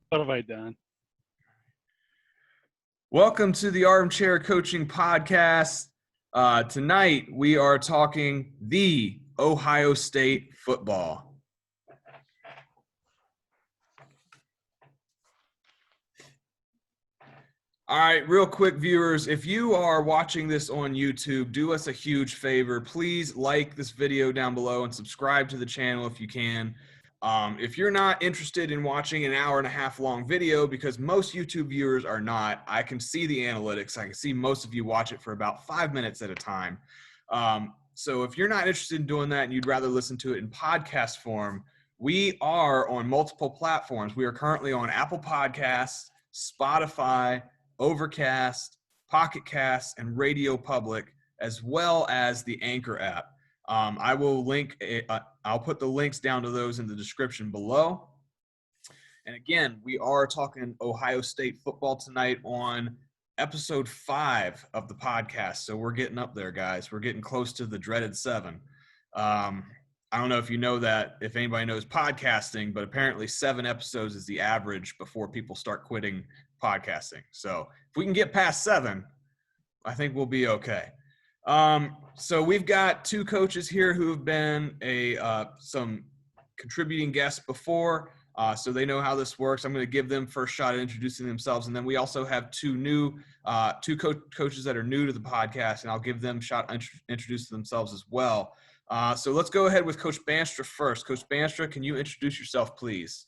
What have I done? Welcome to the Armchair Coaching Podcast. Tonight we are talking the Ohio State football. All right, real quick, viewers, if you are watching this on YouTube, do us a huge favor. Please like this video down below and subscribe to the channel if you can. If you're not interested in watching an hour and a half long video, because most YouTube viewers are not, I can see the analytics. I can see most of you watch it for about 5 minutes at a time. So if you're not interested in doing that and you'd rather listen to it in podcast form, we are on multiple platforms. We are currently on Apple Podcasts, Spotify, Overcast, Pocket Cast, and Radio Public, as well as the Anchor app. I will link I'll put the links down to those in the description below. And again, we are talking Ohio State football tonight on episode 5 of the podcast. So we're getting up there, guys. We're getting close to the dreaded 7. I don't know if you know that, if anybody knows podcasting, but apparently 7 episodes is the average before people start quitting podcasting. So if we can get past 7, I think we'll be okay. So we've got 2 coaches here who have been some contributing guests before, so they know how this works. I'm going to give them first shot at introducing themselves, and then we also have 2 coaches that are new to the podcast, and I'll give them a shot at introducing themselves as well. So let's go ahead with Coach Bandstra first. Coach Bandstra, can you introduce yourself, please?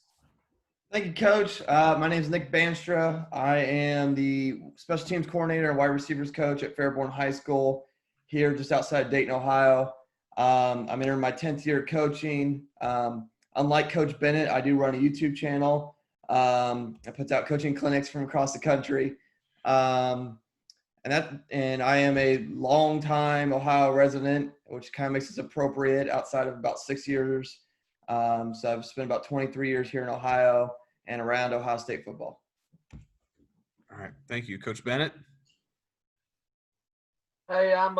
Thank you, Coach. My name is Nick Bandstra. I am the special teams coordinator and wide receivers coach at Fairborn High School here just outside Dayton, Ohio. I'm entering my 10th year coaching. Unlike Coach Bennett, I do run a YouTube channel. I put out coaching clinics from across the country. And I am a longtime Ohio resident, which kind of makes this appropriate outside of about 6 years. So I've spent about 23 years here in Ohio and around Ohio State football. All right. Thank you. Coach Bennett? Hey, I'm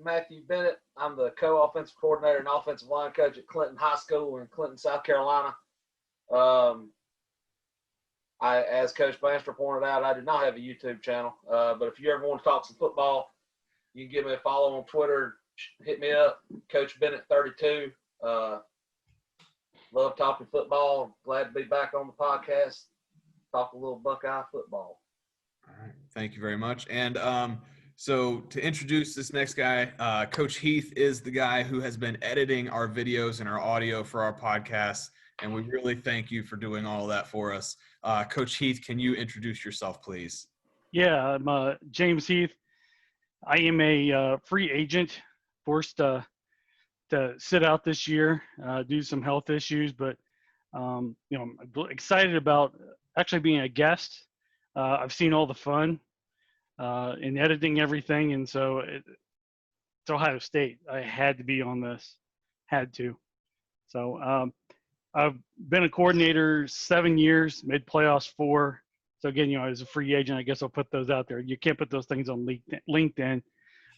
Mathew Bennett. I'm the co-offensive coordinator and offensive line coach at Clinton High School in Clinton, South Carolina. As Coach Bandstra pointed out, I do not have a YouTube channel. But if you ever want to talk some football, you can give me a follow on Twitter. Hit me up, Coach Bennett32. Love talking football. Glad to be back on the podcast. Talk a little Buckeye football. All right. Thank you very much. And so to introduce this next guy, Coach Heath is the guy who has been editing our videos and our audio for our podcast, and we really thank you for doing all of that for us. Coach Heath, can you introduce yourself, please? Yeah, I'm James Heath. I am a free agent, forced to sit out this year due to some health issues, but I'm excited about actually being a guest. I've seen all the fun in editing everything, and so it's Ohio State. I had to be on this, had to. So I've been a coordinator 7 years, made playoffs 4. So again, as a free agent, I guess I'll put those out there. You can't put those things on LinkedIn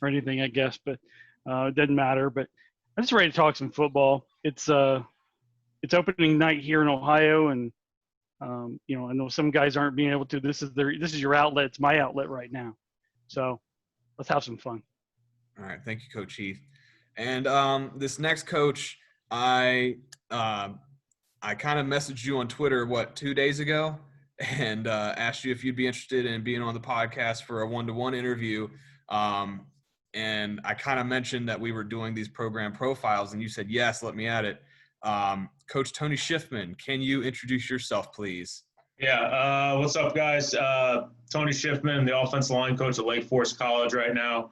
or anything, I guess, but it doesn't matter. But I'm just ready to talk some football. It's opening night here in Ohio, and I know some guys aren't being able to. This is your outlet. It's my outlet right now. So let's have some fun. All right, thank you, Coach Heath. And this next coach, I kind of messaged you on Twitter 2 days ago, and asked you if you'd be interested in being on the podcast for a 1-to-1 interview. And I kind of mentioned that we were doing these program profiles, and you said, yes, let me at it. Coach Tony Shiffman, can you introduce yourself, please? Yeah, what's up, guys? Tony Shiffman, the offensive line coach at Lake Forest College right now.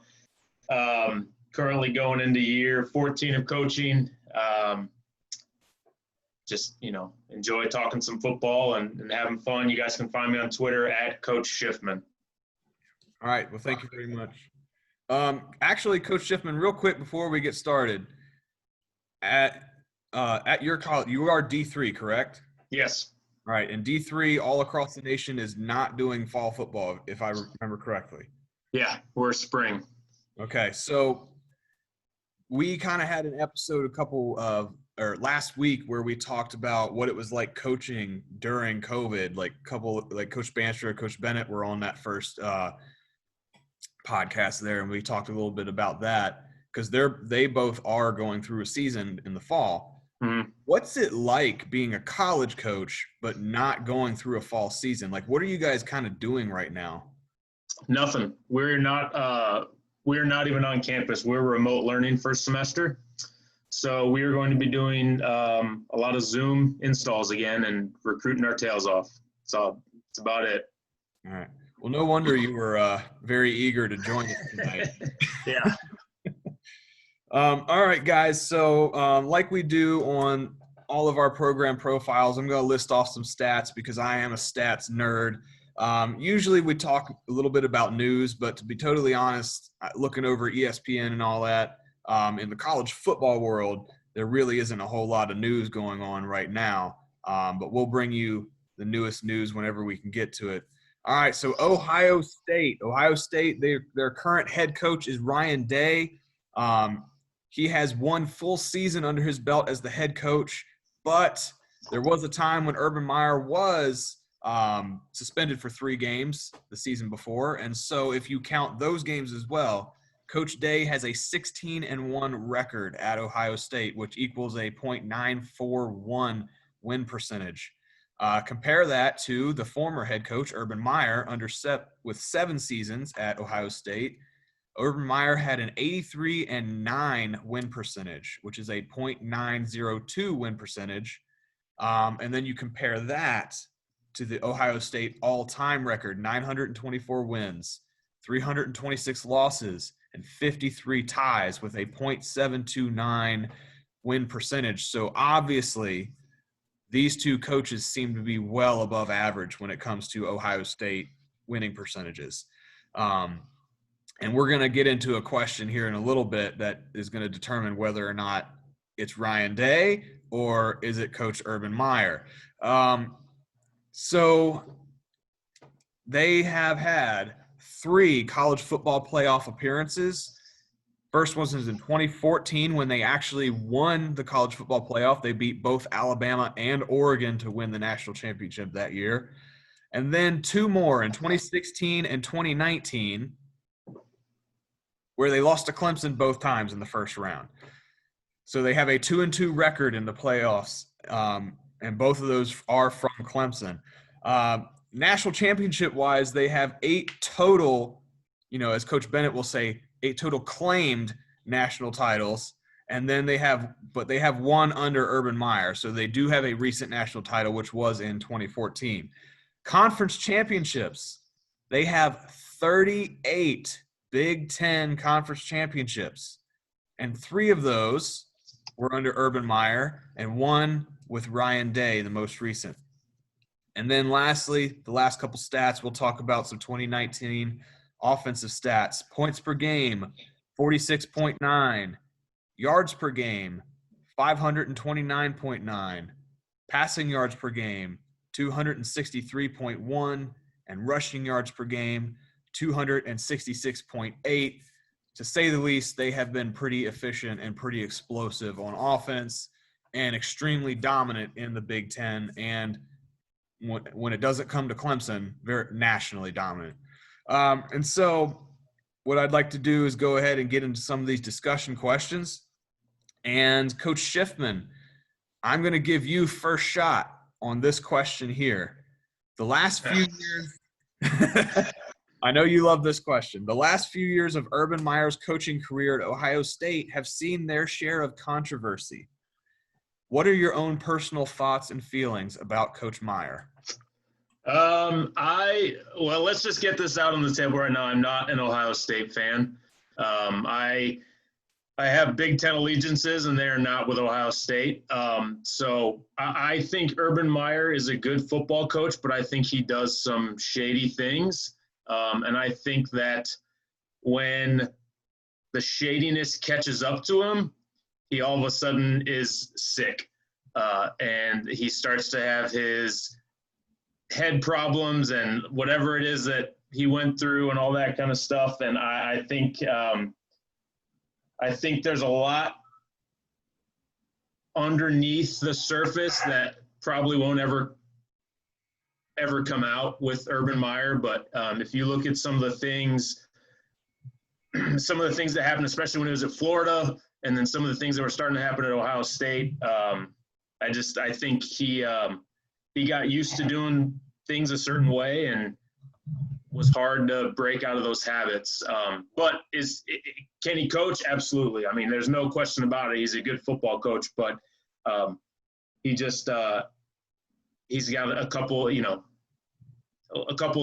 Currently going into year 14 of coaching. Just, enjoy talking some football and having fun. You guys can find me on Twitter at Coach Shiffman. All right. Well, thank you very much. Actually, Coach Shiffman, real quick before we get started, at your college, you are D3, correct? Yes. All right. And D3 all across the nation is not doing fall football, if I remember correctly. Yeah, we're spring. Okay. So we kind of had an episode a couple of last week where we talked about what it was like coaching during COVID. Like Coach Bandstra, Coach Bennett were on that first podcast there, and we talked a little bit about that because they both are going through a season in the fall. Mm-hmm. What's it like being a college coach but not going through a fall season? Like, what are you guys kind of doing right now? Nothing. We're not even on campus. We're remote learning first semester. So we are going to be doing a lot of Zoom installs again and recruiting our tails off. So that's about it. All right. Well, no wonder you were very eager to join us tonight. Yeah. All right, guys. So like we do on all of our program profiles, I'm going to list off some stats because I am a stats nerd. Usually we talk a little bit about news, but to be totally honest, looking over ESPN and all that, in the college football world, there really isn't a whole lot of news going on right now. But we'll bring you the newest news whenever we can get to it. All right, so Ohio State, their current head coach is Ryan Day. He has one full season under his belt as the head coach, but there was a time when Urban Meyer was suspended for 3 games the season before. And so if you count those games as well, Coach Day has a 16-1 record at Ohio State, which equals a .941 win percentage. Compare that to the former head coach, Urban Meyer, with 7 seasons at Ohio State. Urban Meyer had an 83-9 win percentage, which is a .902 win percentage. And then you compare that to the Ohio State all-time record, 924 wins, 326 losses, and 53 ties with a .729 win percentage. So obviously, these two coaches seem to be well above average when it comes to Ohio State winning percentages. And we're going to get into a question here in a little bit that is going to determine whether or not it's Ryan Day or is it Coach Urban Meyer. So they have had 3 college football playoff appearances. First one was in 2014 when they actually won the college football playoff. They beat both Alabama and Oregon to win the national championship that year. And then 2 more in 2016 and 2019 where they lost to Clemson both times in the first round. So they have a 2-2 record in the playoffs, and both of those are from Clemson. National championship-wise, they have 8 total, as Coach Bennett will say, 8 total claimed national titles, and then they have 1 under Urban Meyer. So they do have a recent national title, which was in 2014. Conference championships, they have 38 Big Ten conference championships, and 3 of those were under Urban Meyer and 1 with Ryan Day, the most recent. And then lastly, the last couple stats, we'll talk about some 2019 offensive stats. Points per game, 46.9. Yards per game, 529.9. Passing yards per game, 263.1. And rushing yards per game, 266.8. To say the least, they have been pretty efficient and pretty explosive on offense and extremely dominant in the Big Ten. And when it doesn't come to Clemson, very nationally dominant. And so what I'd like to do is go ahead and get into some of these discussion questions. And Coach Shiffman, I'm going to give you first shot on this question here. The last few years – I know you love this question. The last few years of Urban Meyer's coaching career at Ohio State have seen their share of controversy. What are your own personal thoughts and feelings about Coach Meyer? Let's just get this out on the table right now. I'm not an Ohio State fan. I have Big Ten allegiances, and they're not with Ohio State. So I think Urban Meyer is a good football coach, but I think he does some shady things. And I think that when the shadiness catches up to him, he all of a sudden is sick. And he starts to have his head problems and whatever it is that he went through and all that kind of stuff. And I think there's a lot underneath the surface that probably won't ever come out with Urban Meyer. But if you look at some of the things that happened, especially when he was at Florida, and then some of the things that were starting to happen at Ohio State, I think he got used to doing things a certain way, and was hard to break out of those habits. But can he coach? Absolutely. I mean, there's no question about it. He's a good football coach, but he's got a couple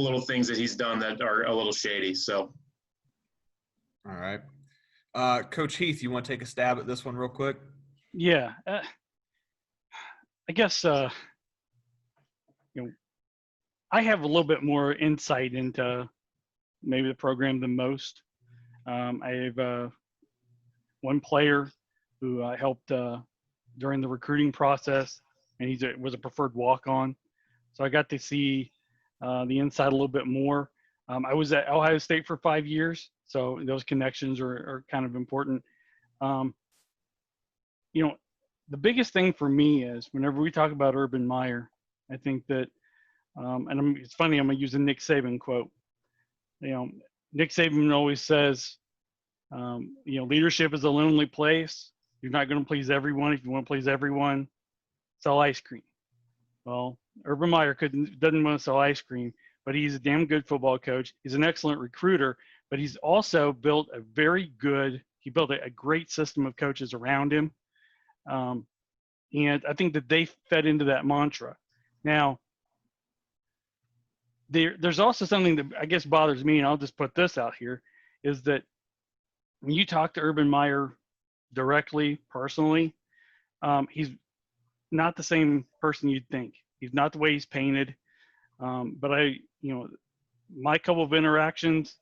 little things that he's done that are a little shady. So. All right. Coach Heath, you want to take a stab at this one real quick? Yeah. I guess, I have a little bit more insight into maybe the program than most. I have one player who I helped during the recruiting process, and he was a preferred walk-on. So I got to see the inside a little bit more. I was at Ohio State for 5 years, so those connections are kind of important. The biggest thing for me is whenever we talk about Urban Meyer, I think that, it's funny, I'm going to use a Nick Saban quote. Nick Saban always says, leadership is a lonely place. You're not going to please everyone. If you want to please everyone, sell ice cream. Well, Urban Meyer doesn't want to sell ice cream, but he's a damn good football coach. He's an excellent recruiter, but he's also built a great system of coaches around him. And I think that they fed into that mantra. Now, there's also something that I guess bothers me, and I'll just put this out here, is that when you talk to Urban Meyer directly, personally, he's not the same person you'd think. He's not the way he's painted. But my couple of interactions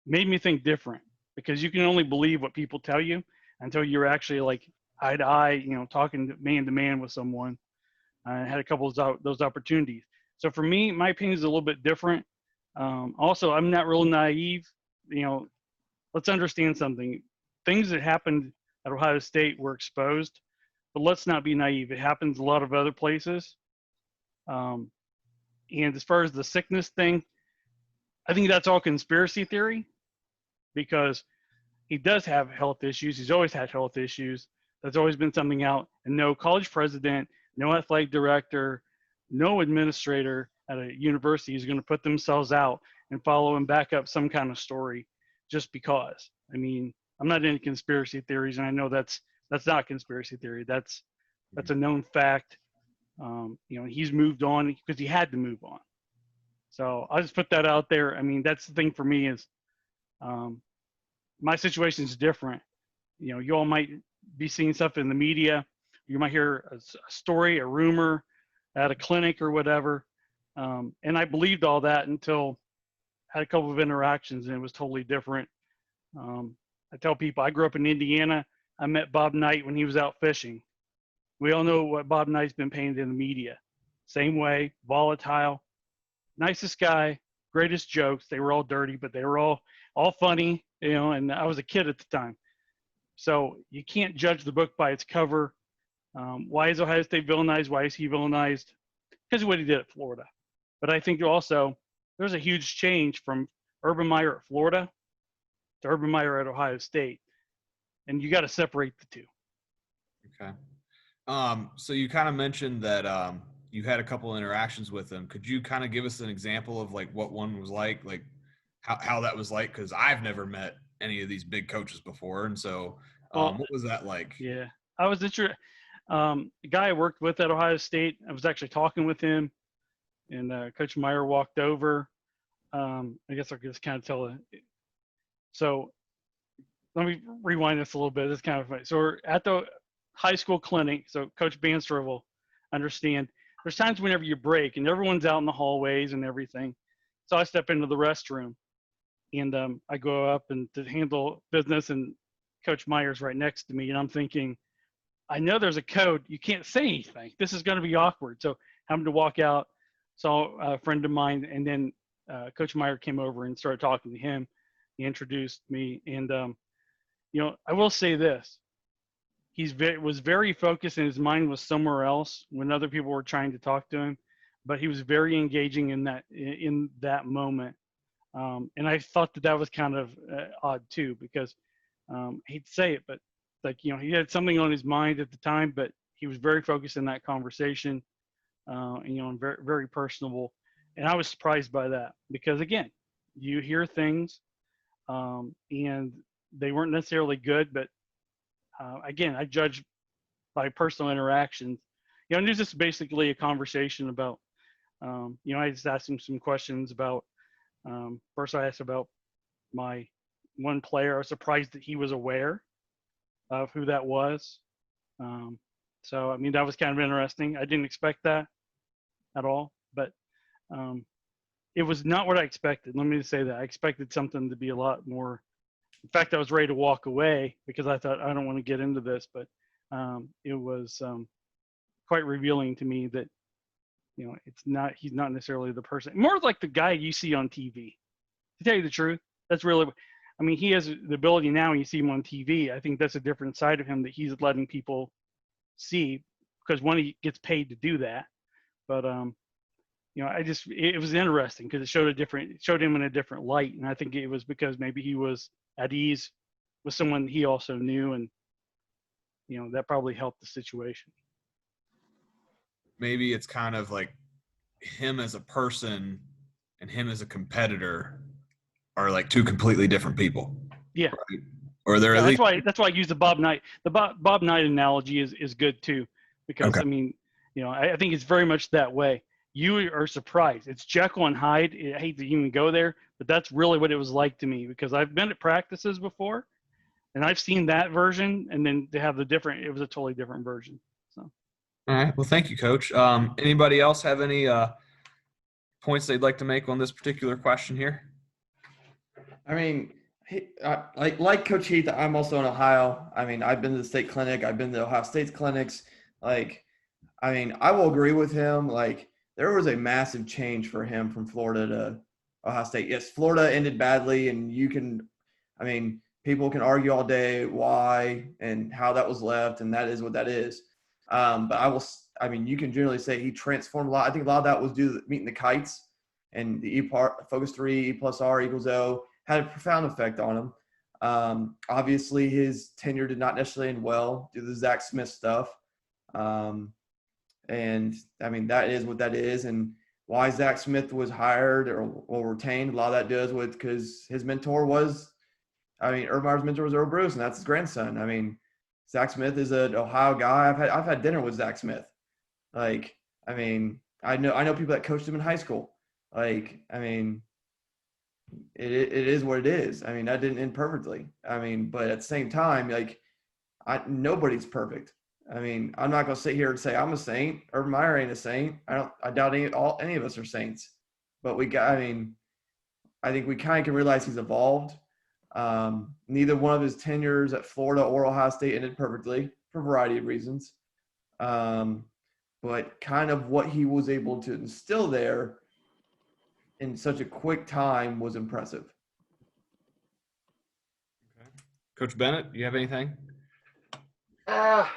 made me think different, because you can only believe what people tell you until you're actually like eye to eye, talking man to man with someone. I had a couple of those opportunities. So for me, my opinion is a little bit different. Also, I'm not real naive. Let's understand something. Things that happened at Ohio State were exposed, but let's not be naive. It happens a lot of other places. And as far as the sickness thing, I think that's all conspiracy theory, because he does have health issues. He's always had health issues. That's always been something out. And no college president, no athletic director, no administrator at a university is going to put themselves out and follow and back up some kind of story just because. I mean, I'm not into conspiracy theories, and I know that's not conspiracy theory. That's a known fact. He's moved on because he had to move on. So I'll just put that out there. I mean, that's the thing for me is my situation is different. You all might be seeing stuff in the media. You might hear a story, a rumor at a clinic or whatever. And I believed all that until I had a couple of interactions, and it was totally different. I tell people I grew up in Indiana. I met Bob Knight when he was out fishing. We all know what Bob Knight's been painted in the media. Same way, volatile, nicest guy, greatest jokes. They were all dirty, but they were all funny, and I was a kid at the time. So you can't judge the book by its cover. Why is Ohio State villainized? Why is he villainized? Because of what he did at Florida. But I think also there's a huge change from Urban Meyer at Florida to Urban Meyer at Ohio State. And you got to separate the two. Okay. So you kind of mentioned that you had a couple interactions with him. Could you kind of give us an example of like what one was like how that was like? Because I've never met any of these big coaches before. And so what was that like? Yeah, I was interested. The guy I worked with at Ohio State, I was actually talking with him, and Coach Meyer walked over. I guess I'll just kind of tell it. So let me rewind this a little bit. It's kind of funny. So we're at the high school clinic. So Coach Bandstra will understand. There's times whenever you break and everyone's out in the hallways and everything. So I step into the restroom, and I go up and to handle business, and Coach Meyer's right next to me, and I'm thinking, I know there's a code. You can't say anything. This is going to be awkward. So having to walk out, saw a friend of mine, and then Coach Meyer came over and started talking to him. He introduced me, and I will say this: was very focused and his mind was somewhere else when other people were trying to talk to him, but he was very engaging in that moment. And I thought that was kind of odd too, because I hate to say it, but like, he had something on his mind at the time, but he was very focused in that conversation, and very, very personable. And I was surprised by that because, again, you hear things, and they weren't necessarily good, but again, I judge by personal interactions. And there's just basically a conversation about, I just asked him some questions about, first I asked about my one player. I was surprised that he was aware of who that was. So, that was kind of interesting. I didn't expect that at all, but it was not what I expected. Let me just say that. I expected something to be a lot more. In fact, I was ready to walk away because I thought, I don't want to get into this, but it was quite revealing to me that, he's not necessarily the person, more like the guy you see on TV. To tell you the truth, that's really, he has the ability now when you see him on TV. I think that's a different side of him that he's letting people see, because one, he gets paid to do that. But, it was interesting because it showed him in a different light. And I think it was because maybe he was at ease with someone he also knew, and, that probably helped the situation. Maybe it's kind of like him as a person and him as a competitor are like two completely different people. Yeah. Right? Or they're at least. That's why I use the Bob Knight. The Bob Knight analogy is good too, because Okay. I think it's very much that way. You are surprised. It's Jekyll and Hyde. I hate to even go there, but that's really what it was like to me, because I've been at practices before and I've seen that version, and then to have it was a totally different version. So. All right. Well, thank you, Coach. Anybody else have any points they'd like to make on this particular question here? Like Coach Heath, I'm also in Ohio. I've been to the state clinic. I've been to Ohio State's clinics. I will agree with him. There was a massive change for him from Florida to Ohio State. Yes, Florida ended badly, and people can argue all day why and how that was left, and that is what that is. But you can generally say he transformed a lot. I think a lot of that was due to meeting the kites and the Focus 3, E plus R equals O had a profound effect on him. Obviously, his tenure did not necessarily end well due to the Zach Smith stuff. That is what that is. And why Zach Smith was hired or retained, a lot of that does with because his mentor was, Urban Meyer's mentor was Earl Bruce, and that's his grandson. Zach Smith is an Ohio guy. I've had dinner with Zach Smith. I know people that coached him in high school. It is what it is. That didn't end perfectly. But at the same time, nobody's perfect. I'm not going to sit here and say I'm a saint. Urban Meyer ain't a saint. I doubt any of us are saints. But I think we kind of can realize he's evolved. Neither one of his tenures at Florida or Ohio State ended perfectly for a variety of reasons. But kind of what he was able to instill there in such a quick time was impressive. Okay. Coach Bennett, do you have anything? The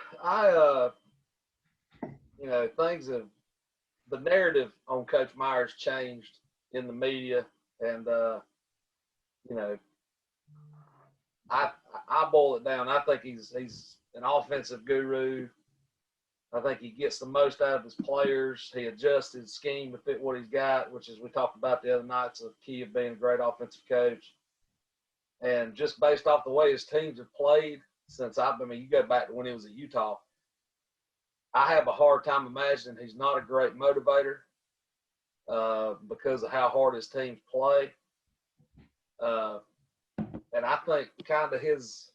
narrative on Coach Meyer's changed in the media, and I boil it down. I think he's an offensive guru. I think he gets the most out of his players. He adjusts his scheme to fit what he's got, which is we talked about the other night. It's a key of being a great offensive coach. And just based off the way his teams have played since you go back to when he was at Utah, I have a hard time imagining he's not a great motivator because of how hard his teams play. And I think kind of this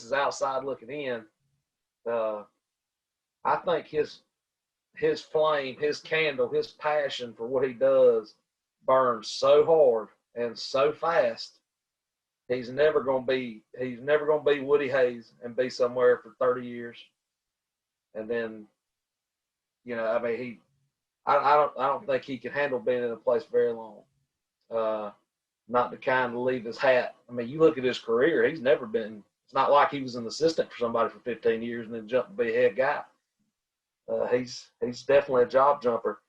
is outside looking in, I think his flame, his candle, his passion for what he does burns so hard and so fast. He's never gonna be Woody Hayes and be somewhere for 30 years. And then, I don't think he can handle being in a place very long. Not the kind to leave his hat. You look at his career, he's never been It's not like he was an assistant for somebody for 15 years and then jumped to be a head guy. He's definitely a job jumper.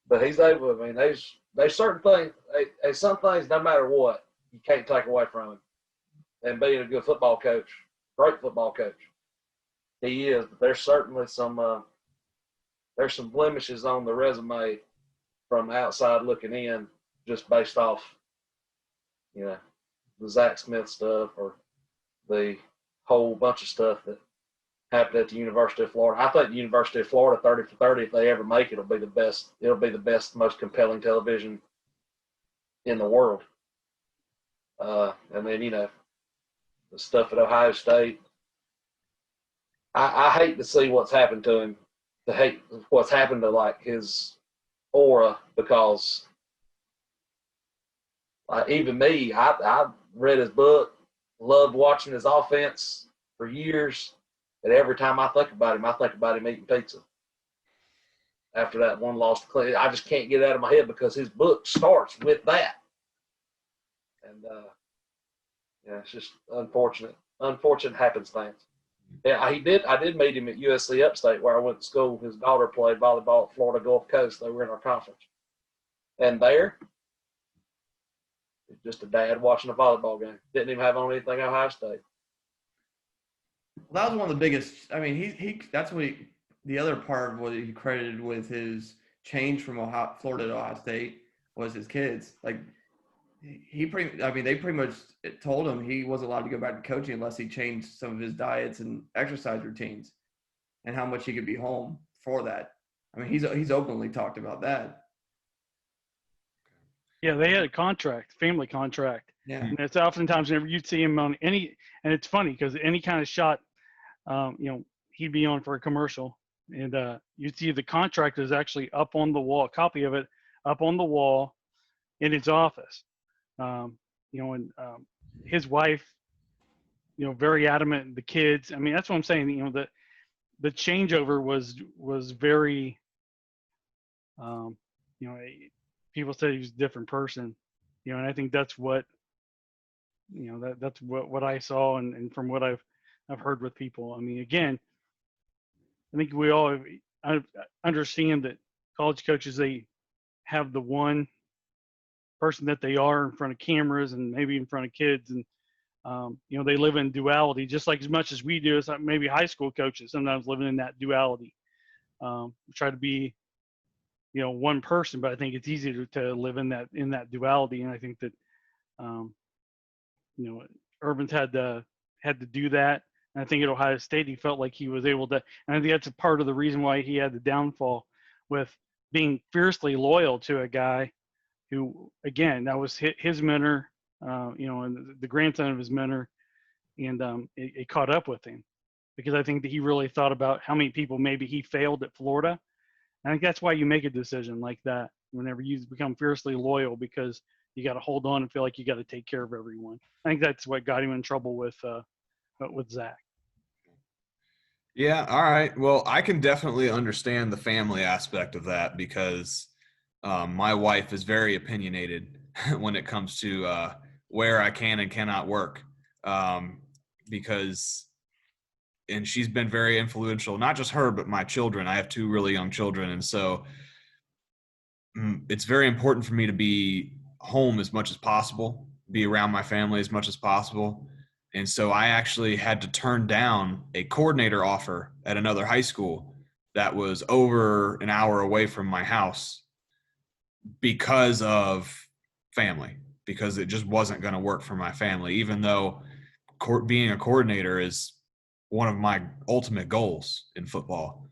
But he's able, I mean, there's certain things, there's some things, no matter what, you can't take away from him. And being a good football coach, great football coach, he is. But there's certainly some blemishes on the resume from outside looking in, just based off, the Zach Smith stuff or the whole bunch of stuff that happened at the University of Florida. I think the University of Florida, 30 for 30, if they ever make it, it'll be the best. It'll be the best, most compelling television in the world. And then, the stuff at Ohio State. I hate to see what's happened to him, to hate what's happened to, like, his aura, because even me, I read his book, loved watching his offense for years. And every time I think about him eating pizza. After that one loss to Cleveland, I just can't get it out of my head because his book starts with that. And, it's just unfortunate happenstance. Yeah, I did meet him at USC Upstate where I went to school. His daughter played volleyball at Florida Gulf Coast. They were in our conference. And there, just a dad watching a volleyball game. Didn't even have on anything Ohio State. Well, that was one of the biggest. I mean, he that's what the other part of what he credited with his change from Florida to Ohio State was his kids. Like they pretty much told him he wasn't allowed to go back to coaching unless he changed some of his diets and exercise routines, and how much he could be home for that. I mean, he's openly talked about that. Yeah, they had a contract, family contract. Yeah, and it's oftentimes whenever you'd see him on any, and it's funny because any kind of shot, he'd be on for a commercial, and you'd see the contract is actually up on the wall, a copy of it up on the wall in his office. His wife, very adamant. The kids. I mean, that's what I'm saying. The changeover was very. People said he was a different person. And I think that's what. That's what I saw, and from what I've heard with people. I mean, again, I think we all understand that college coaches, they have the one person that they are in front of cameras and maybe in front of kids, and they live in duality just like as much as we do. It's like maybe high school coaches sometimes living in that duality. Try to be one person, but I think it's easier to live in that duality, and I think that Urban's had to do that. And I think at Ohio State he felt like he was able to, and I think that's a part of the reason why he had the downfall with being fiercely loyal to a guy who, again, that was his mentor, and the grandson of his mentor, and it caught up with him, because I think that he really thought about how many people maybe he failed at Florida. I think that's why you make a decision like that whenever you become fiercely loyal, because you got to hold on and feel like you got to take care of everyone. I think that's what got him in trouble with Zach. Yeah. All right. Well, I can definitely understand the family aspect of that, because my wife is very opinionated when it comes to where I can and cannot work, and she's been very influential, not just her, but my children. I have 2 really young children. And so it's very important for me to be home as much as possible, be around my family as much as possible. And so I actually had to turn down a coordinator offer at another high school that was over an hour away from my house because of family, because it just wasn't going to work for my family, even though being a coordinator is one of my ultimate goals in football.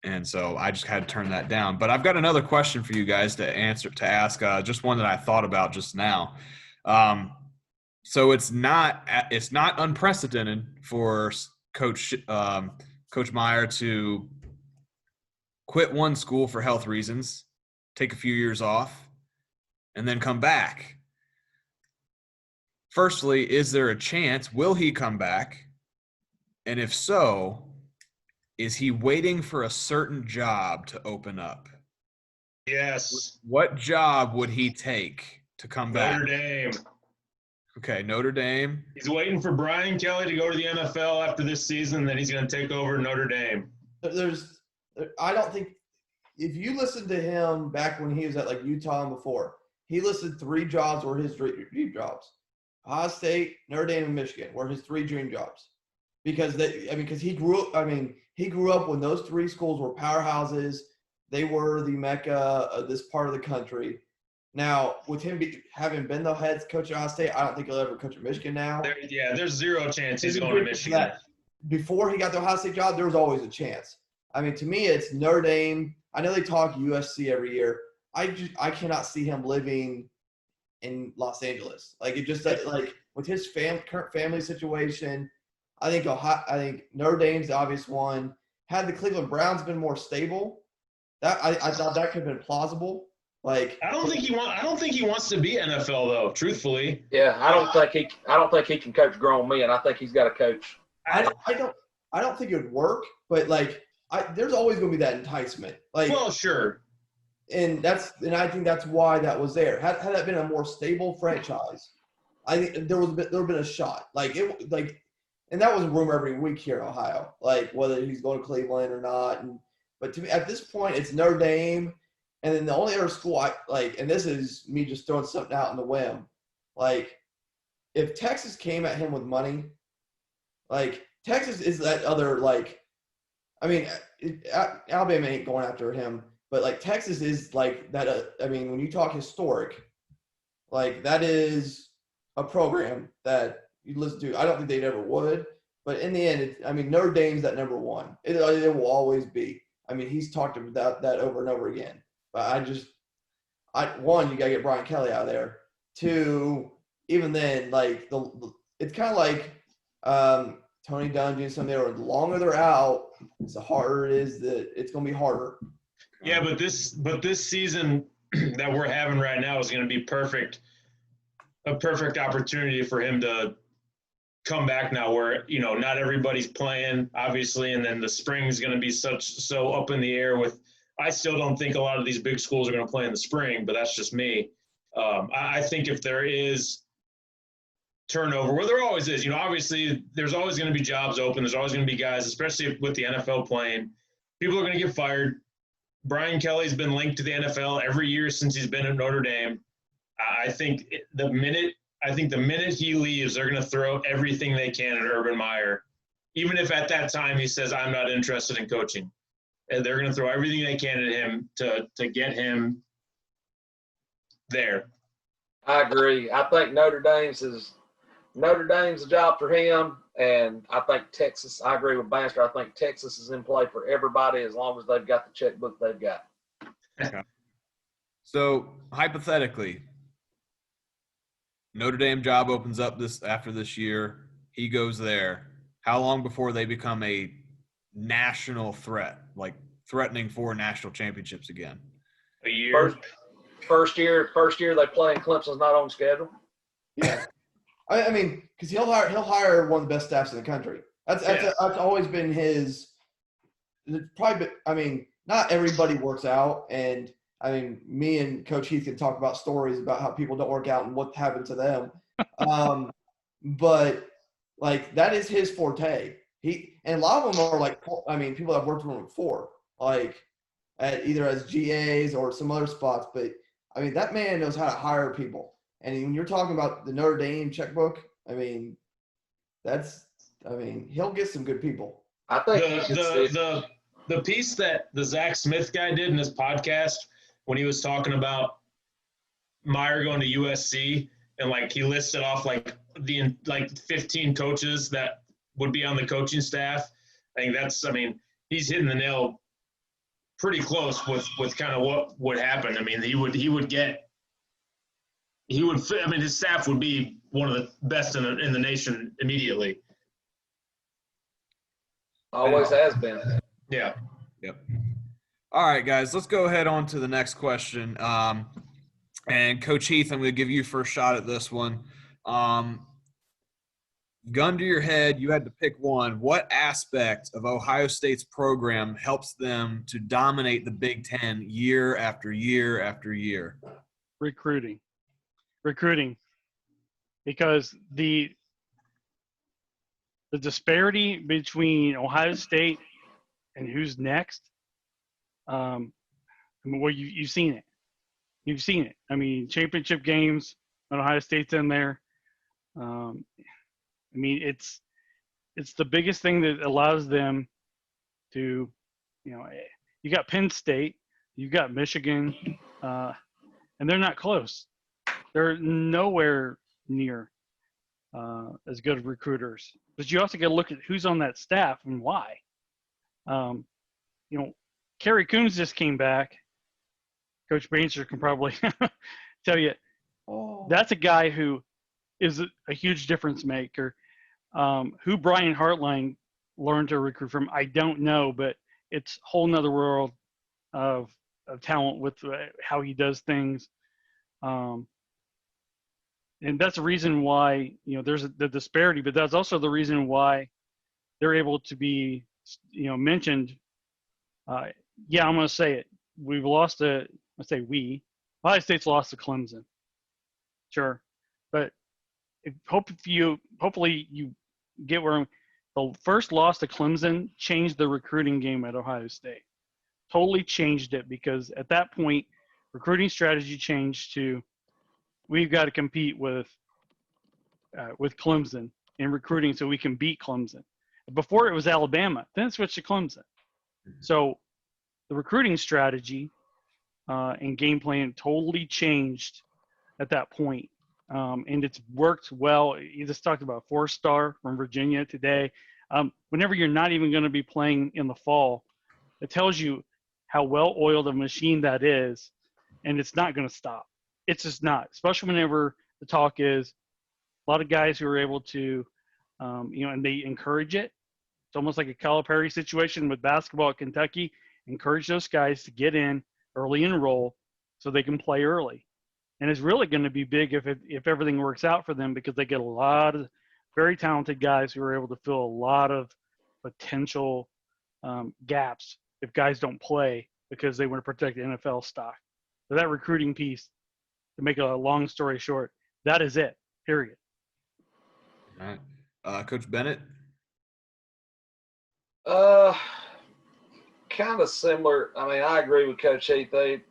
And so I just had to turn that down. But I've got another question for you guys to ask, just one that I thought about just now. So it's not unprecedented for Coach Meyer to quit one school for health reasons, take a few years off, and then come back. Firstly, is there a chance? Will he come back? And if so, is he waiting for a certain job to open up? Yes. What job would he take to come back? Notre Dame. Okay, Notre Dame. He's waiting for Brian Kelly to go to the NFL after this season, then he's going to take over Notre Dame. I don't think if you listen to him back when he was at like Utah and before, he listed 3 jobs were his dream jobs. Ohio State, Notre Dame, and Michigan were his 3 dream jobs. Because he grew up when those 3 schools were powerhouses. They were the mecca of this part of the country. Now, with him having been the head coach at Ohio State, I don't think he'll ever coach at Michigan now. There's 0 chance he's going to Michigan. Before he got the Ohio State job, there was always a chance. I mean, to me, it's Notre Dame. I know they talk USC every year. I cannot see him living in Los Angeles. Like, it just like with his current family situation, I think Notre Dame's the obvious one. Had the Cleveland Browns been more stable, I thought that could have been plausible. Like, I don't think he wants to be NFL though. Truthfully, Yeah, I don't think he can coach grown men. I think he's got to coach. I don't think it would work, but like there's always going to be that enticement. Like, well, sure. And I think that's why that was there. Had that been a more stable franchise, I think there would have been a shot. And that was a rumor every week here in Ohio, like whether he's going to Cleveland or not. But to me, at this point, it's Notre Dame, and then the only other school and this is me just throwing something out on the whim, like if Texas came at him with money, like Texas is that other Alabama ain't going after him. But, like, Texas is, like, that when you talk historic, like, that is a program that you listen to. I don't think they ever would. But in the end, Notre Dame's that number 1. It will always be. I mean, he's talked about that over and over again. But one, you got to get Brian Kelly out of there. 2, even then, like, it's kind of like Tony Dungy and some of them. The longer they're out, the harder it is it's going to be harder. Yeah, but this season that we're having right now is going to be a perfect opportunity for him to come back now where, not everybody's playing, obviously, and then the spring is going to be so up in the air with – I still don't think a lot of these big schools are going to play in the spring, but that's just me. I think if there is turnover, well, there always is. Obviously, there's always going to be jobs open. There's always going to be guys, especially with the NFL playing. People are going to get fired. Brian Kelly's been linked to the NFL every year since he's been at Notre Dame. I think the minute he leaves, they're going to throw everything they can at Urban Meyer, even if at that time he says, I'm not interested in coaching. And they're going to throw everything they can at him to get him there. I agree. I think Notre Dame's a job for him, and I think Texas. I agree with Bandstra. I think Texas is in play for everybody as long as they've got the checkbook they've got. Okay. So hypothetically, Notre Dame job opens up after this year. He goes there. How long before they become a national threat, like threatening for national championships again? A year. First year they play and Clemson's not on schedule. Yeah. Because he'll hire one of the best staffs in the country. That's always been his. Not everybody works out, and me and Coach Heath can talk about stories about how people don't work out and what happened to them. But like that is his forte. And a lot of them are people that have worked with him before, like either as GAs or some other spots. But that man knows how to hire people. And when you're talking about the Notre Dame checkbook, he'll get some good people. I think the piece that the Zach Smith guy did in his podcast when he was talking about Meyer going to USC and he listed off 15 coaches that would be on the coaching staff. I think he's hitting the nail pretty close with kind of what would happen. His staff would be one of the best in the nation immediately. Always has been. Yeah. Yep. All right, guys, let's go ahead on to the next question. And Coach Heath, I'm going to give you first shot at this one. Gun to your head, you had to pick one. What aspect of Ohio State's program helps them to dominate the Big Ten year after year after year? Recruiting. because the disparity between Ohio State and who's next, I mean, well, you've seen it. You've seen it. I mean, championship games, and Ohio State's in there. I mean, it's the biggest thing that allows them to, you got Penn State, you got Michigan, and they're not close. They're nowhere near as good of recruiters. But you also got to look at who's on that staff and why. Kerry Coombs just came back. Coach Bandstra can probably tell you that's a guy who is a huge difference maker. Who Brian Hartline learned to recruit from, I don't know, but it's a whole nother world of talent with how he does things. And that's the reason why, there's the disparity, but that's also the reason why they're able to be, mentioned. I'm going to say it. We've lost Ohio State's lost to Clemson. Sure. But hopefully you get where the first loss to Clemson changed the recruiting game at Ohio State. Totally changed it, because at that point, recruiting strategy changed to, we've got to compete with Clemson in recruiting so we can beat Clemson. Before it was Alabama, then it switched to Clemson. So the recruiting strategy and game plan totally changed at that point. And it's worked well. You just talked about 4-star from Virginia today. Whenever you're not even going to be playing in the fall, it tells you how well-oiled a machine that is, and it's not going to stop. It's just not, especially whenever the talk is a lot of guys who are able to, and they encourage it. It's almost like a Calipari situation with basketball at Kentucky. Encourage those guys to get in early and roll so they can play early. And it's really going to be big if everything works out for them, because they get a lot of very talented guys who are able to fill a lot of potential gaps if guys don't play because they want to protect the NFL stock. So that recruiting piece, to make a long story short, that is it, period. All right. Coach Bennett? Kind of similar. I mean, I agree with Coach Heath. They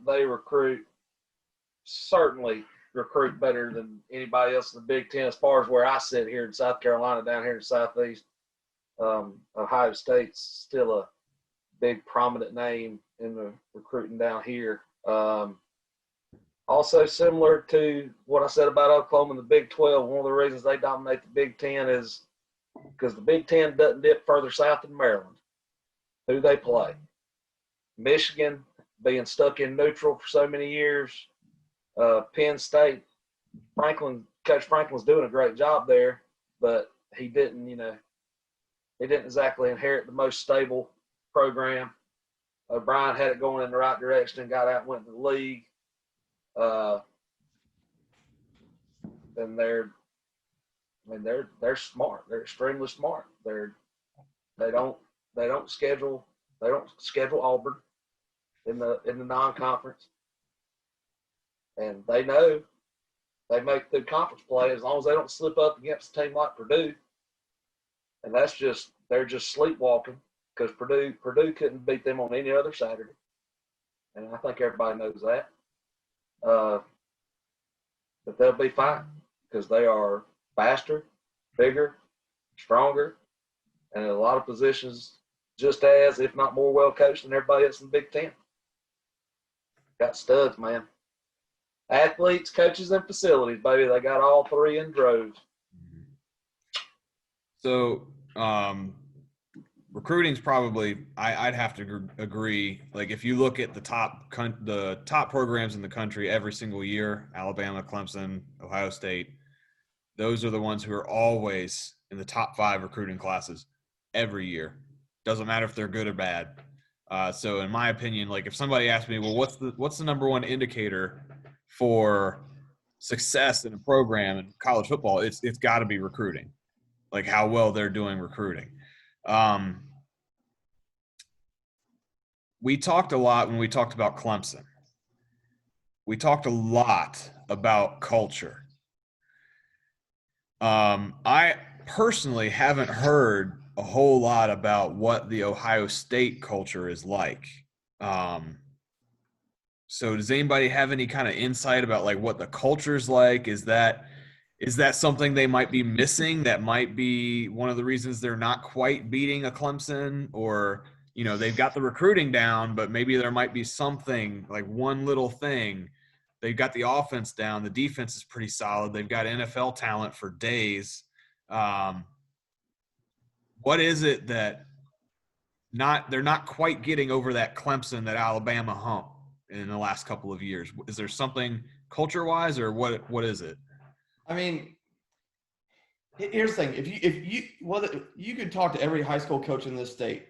certainly recruit better than anybody else in the Big Ten as far as where I sit here in South Carolina, down here in the Southeast. Ohio State's still a big prominent name in the recruiting down here. Also similar to what I said about Oklahoma and the Big 12, one of the reasons they dominate the Big Ten is because the Big Ten doesn't dip further south than Maryland. Who they play. Michigan being stuck in neutral for so many years. Penn State, Coach Franklin's doing a great job there, but he didn't exactly inherit the most stable program. O'Brien had it going in the right direction and got out and went to the league. And they're smart. They're extremely smart. They don't schedule Auburn in the non-conference, and they know they make the conference play as long as they don't slip up against a team like Purdue. And they're just sleepwalking, because Purdue couldn't beat them on any other Saturday, and I think everybody knows that. But they'll be fine because they are faster, bigger, stronger, and in a lot of positions just as, if not more, well coached than everybody else in the Big Ten. Got studs, man. Athletes, coaches, and facilities, baby. They got all three in droves. So recruiting's probably, I'd have to agree. Like, if you look at the top programs in the country every single year, Alabama, Clemson, Ohio State, those are the ones who are always in the top 5 recruiting classes every year. Doesn't matter if they're good or bad. So in my opinion, like, if somebody asked me, well, what's the number one indicator for success in a program in college football, it's got to be recruiting, like how well they're doing recruiting. We talked a lot when we talked about Clemson. We talked a lot about culture. I personally haven't heard a whole lot about what the Ohio State culture is like. So does anybody have any kind of insight about like what the culture's like? Is that something they might be missing? That might be one of the reasons they're not quite beating a Clemson, or, you know, they've got the recruiting down, but maybe there might be something, like one little thing. They've got the offense down. The defense is pretty solid. They've got NFL talent for days. What is it that they're not quite getting over that Clemson, that Alabama hump in the last couple of years? Is there something culture-wise, or what is it? I mean, here's the thing. You could talk to every high school coach in this state,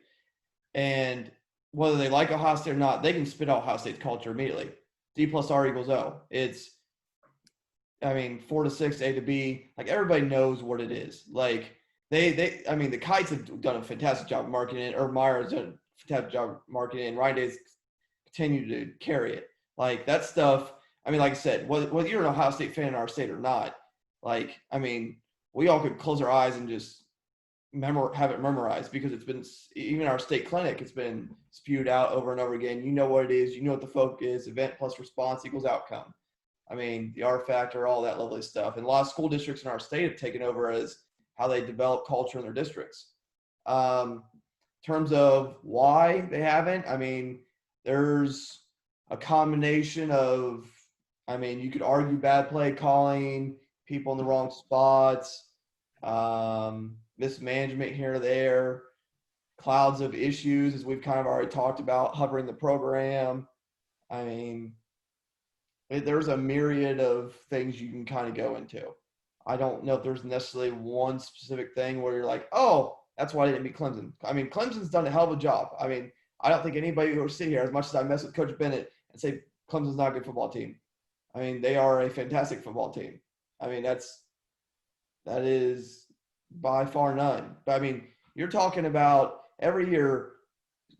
and whether they like Ohio State or not, they can spit out Ohio State's culture immediately. D plus R equals O. It's, 4 to 6, A to B. Like, everybody knows what it is. Like, the Kites have done a fantastic job marketing it. Urban Meyer has done a fantastic job marketing it, and Ryan Day's continue to carry it. Like, that stuff, like I said, whether you're an Ohio State fan in our state or not, we all could close our eyes and just have it memorized, because it's been, even our state clinic, it's been spewed out over and over again. You know what it is. You know what the focus is. Event plus response equals outcome. The R factor, all that lovely stuff. And a lot of school districts in our state have taken over as how they develop culture in their districts. In terms of why they haven't, there's a combination of, you could argue bad play calling, people in the wrong spots, mismanagement here or there, clouds of issues, as we've kind of already talked about, hovering the program. There's a myriad of things you can kind of go into. I don't know if there's necessarily one specific thing where you're like, oh, that's why they didn't beat Clemson. Clemson's done a hell of a job. I don't think anybody who will sit here, as much as I mess with Coach Bennett and say Clemson's not a good football team, they are a fantastic football team. That is by far none. But you're talking about every year,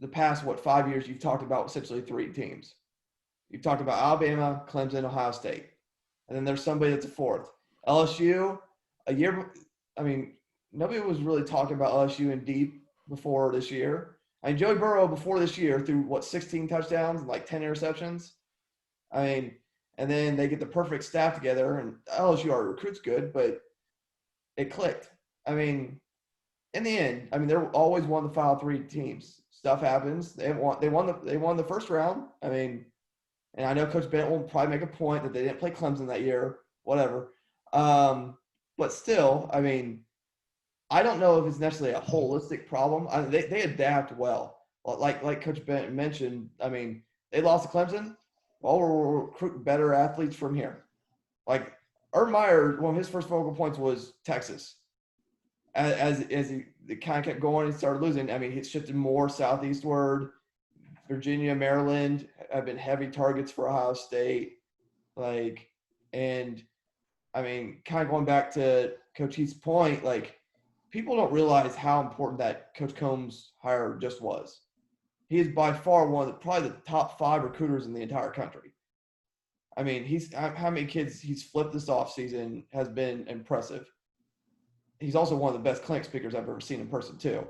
the past 5 years, you've talked about essentially 3 teams. You've talked about Alabama, Clemson, Ohio State, and then there's somebody that's a fourth. LSU, nobody was really talking about LSU in deep before this year. Joey Burrow before this year threw 16 touchdowns and 10 interceptions. And then they get the perfect staff together, and LSU already recruits good, but it clicked. In the end, they're always one of the final 3 teams. Stuff happens. They won the first round. And I know Coach Bennett will probably make a point that they didn't play Clemson that year, whatever. But still, I don't know if it's necessarily a holistic problem. They adapt well. Like Coach Bennett mentioned, they lost to Clemson. Well, we'll recruit better athletes from here. Like Urban Meyer, one of his first focal points was Texas. As he kind of kept going and started losing, he shifted more southeastward. Virginia, Maryland have been heavy targets for Ohio State. Kind of going back to Coach Heath's point, people don't realize how important that Coach Combs hire just was. He is by far probably the top 5 recruiters in the entire country. How many kids he's flipped this offseason has been impressive. He's also one of the best clinic speakers I've ever seen in person too.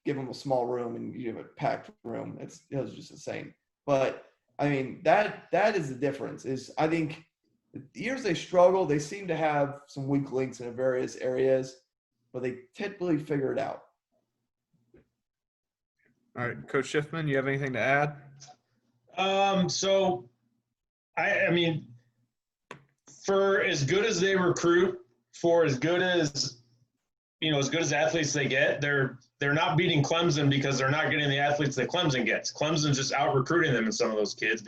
Give him a small room and you have a packed room. It was just insane. But that is the difference. I think the years they struggle, they seem to have some weak links in various areas, but they typically figure it out. All right, Coach Shiffman, you have anything to add? So, for as good as they recruit, for as good as athletes they get, they're not beating Clemson because they're not getting the athletes that Clemson gets. Clemson's just out recruiting them in some of those kids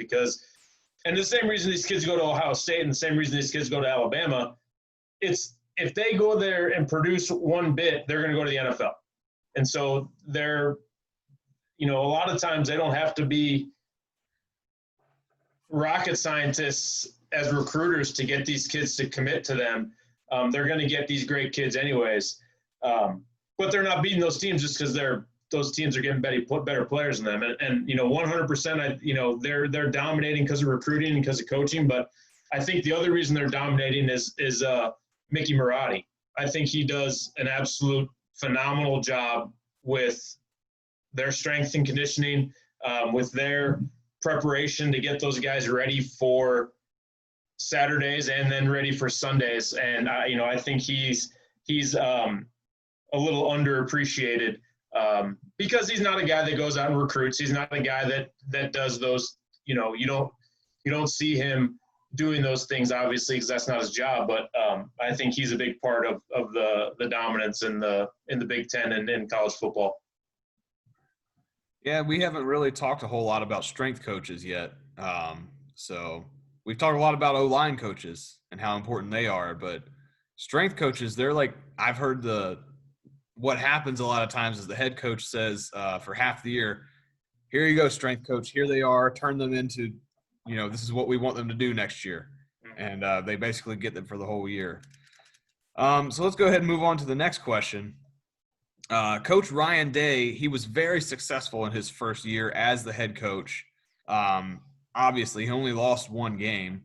and the same reason these kids go to Ohio State and the same reason these kids go to Alabama, it's if they go there and produce one bit, they're going to go to the NFL. And so they're, a lot of times they don't have to be rocket scientists as recruiters to get these kids to commit to them. They're going to get these great kids anyways. But they're not beating those teams just because those teams are getting better players than them. And 100%, they're dominating because of recruiting and because of coaching. But I think the other reason they're dominating is Mickey Marotti. I think he does an absolute phenomenal job with their strength and conditioning, with their preparation to get those guys ready for Saturdays and then ready for Sundays. And I think he's a little underappreciated because he's not a guy that goes out and recruits. He's not a guy that does those. You don't see him doing those things, obviously, because that's not his job. But I think he's a big part of the dominance in the Big Ten and in college football. Yeah, we haven't really talked a whole lot about strength coaches yet. So we've talked a lot about O-line coaches and how important they are, but strength coaches, they're like, I've heard what happens a lot of times is the head coach says for half the year, here you go, strength coach, here they are, turn them into, this is what we want them to do next year. And they basically get them for the whole year. So let's go ahead and move on to the next question. Coach Ryan Day, he was very successful in his first year as the head coach. Obviously, he only lost one game,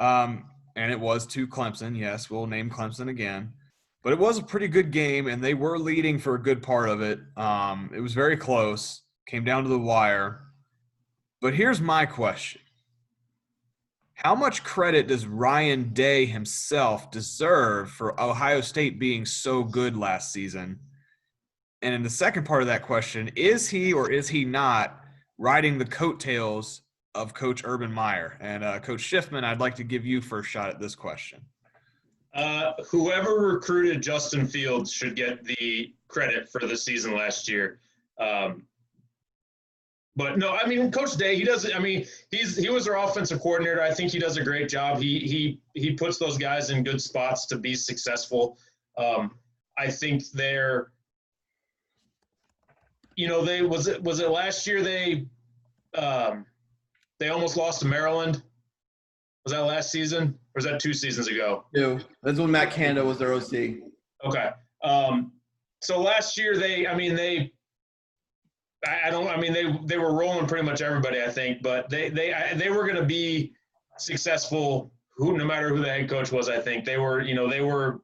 and it was to Clemson. Yes, we'll name Clemson again. But it was a pretty good game, and they were leading for a good part of it. It was very close, came down to the wire. But here's my question. How much credit does Ryan Day himself deserve for Ohio State being so good last season? And in the second part of that question, is he or is he not riding the coattails of Coach Urban Meyer? And Coach Shiffman, I'd like to give you first shot at this question. Whoever recruited Justin Fields should get the credit for the season last year. But no, I mean, Coach Day, he was our offensive coordinator. I think he does a great job. He puts those guys in good spots to be successful. I think was it last year they almost lost to Maryland? Was that last season, or was that 2 seasons ago? No, that's when Matt Canada was their OC. Okay. So last year they were rolling pretty much everybody, I think, but they were going to be successful no matter who the head coach was. I think they were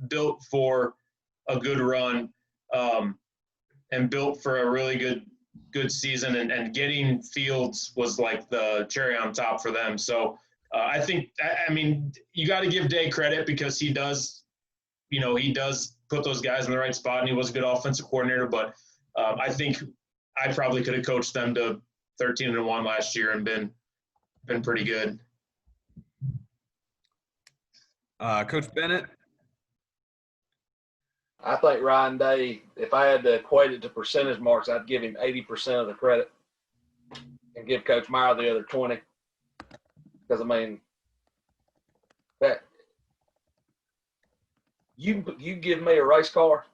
built for a good run, and built for a really good season, and getting Fields was like the cherry on top for them. So I think, you got to give Day credit because he does put those guys in the right spot, and he was a good offensive coordinator. But I think I probably could have coached them to 13-1 last year and been pretty good. Coach Bennett? I think Ryan Day, if I had to equate it to percentage marks, I'd give him 80% of the credit and give Coach Meyer the other 20. Because, that you give me a race car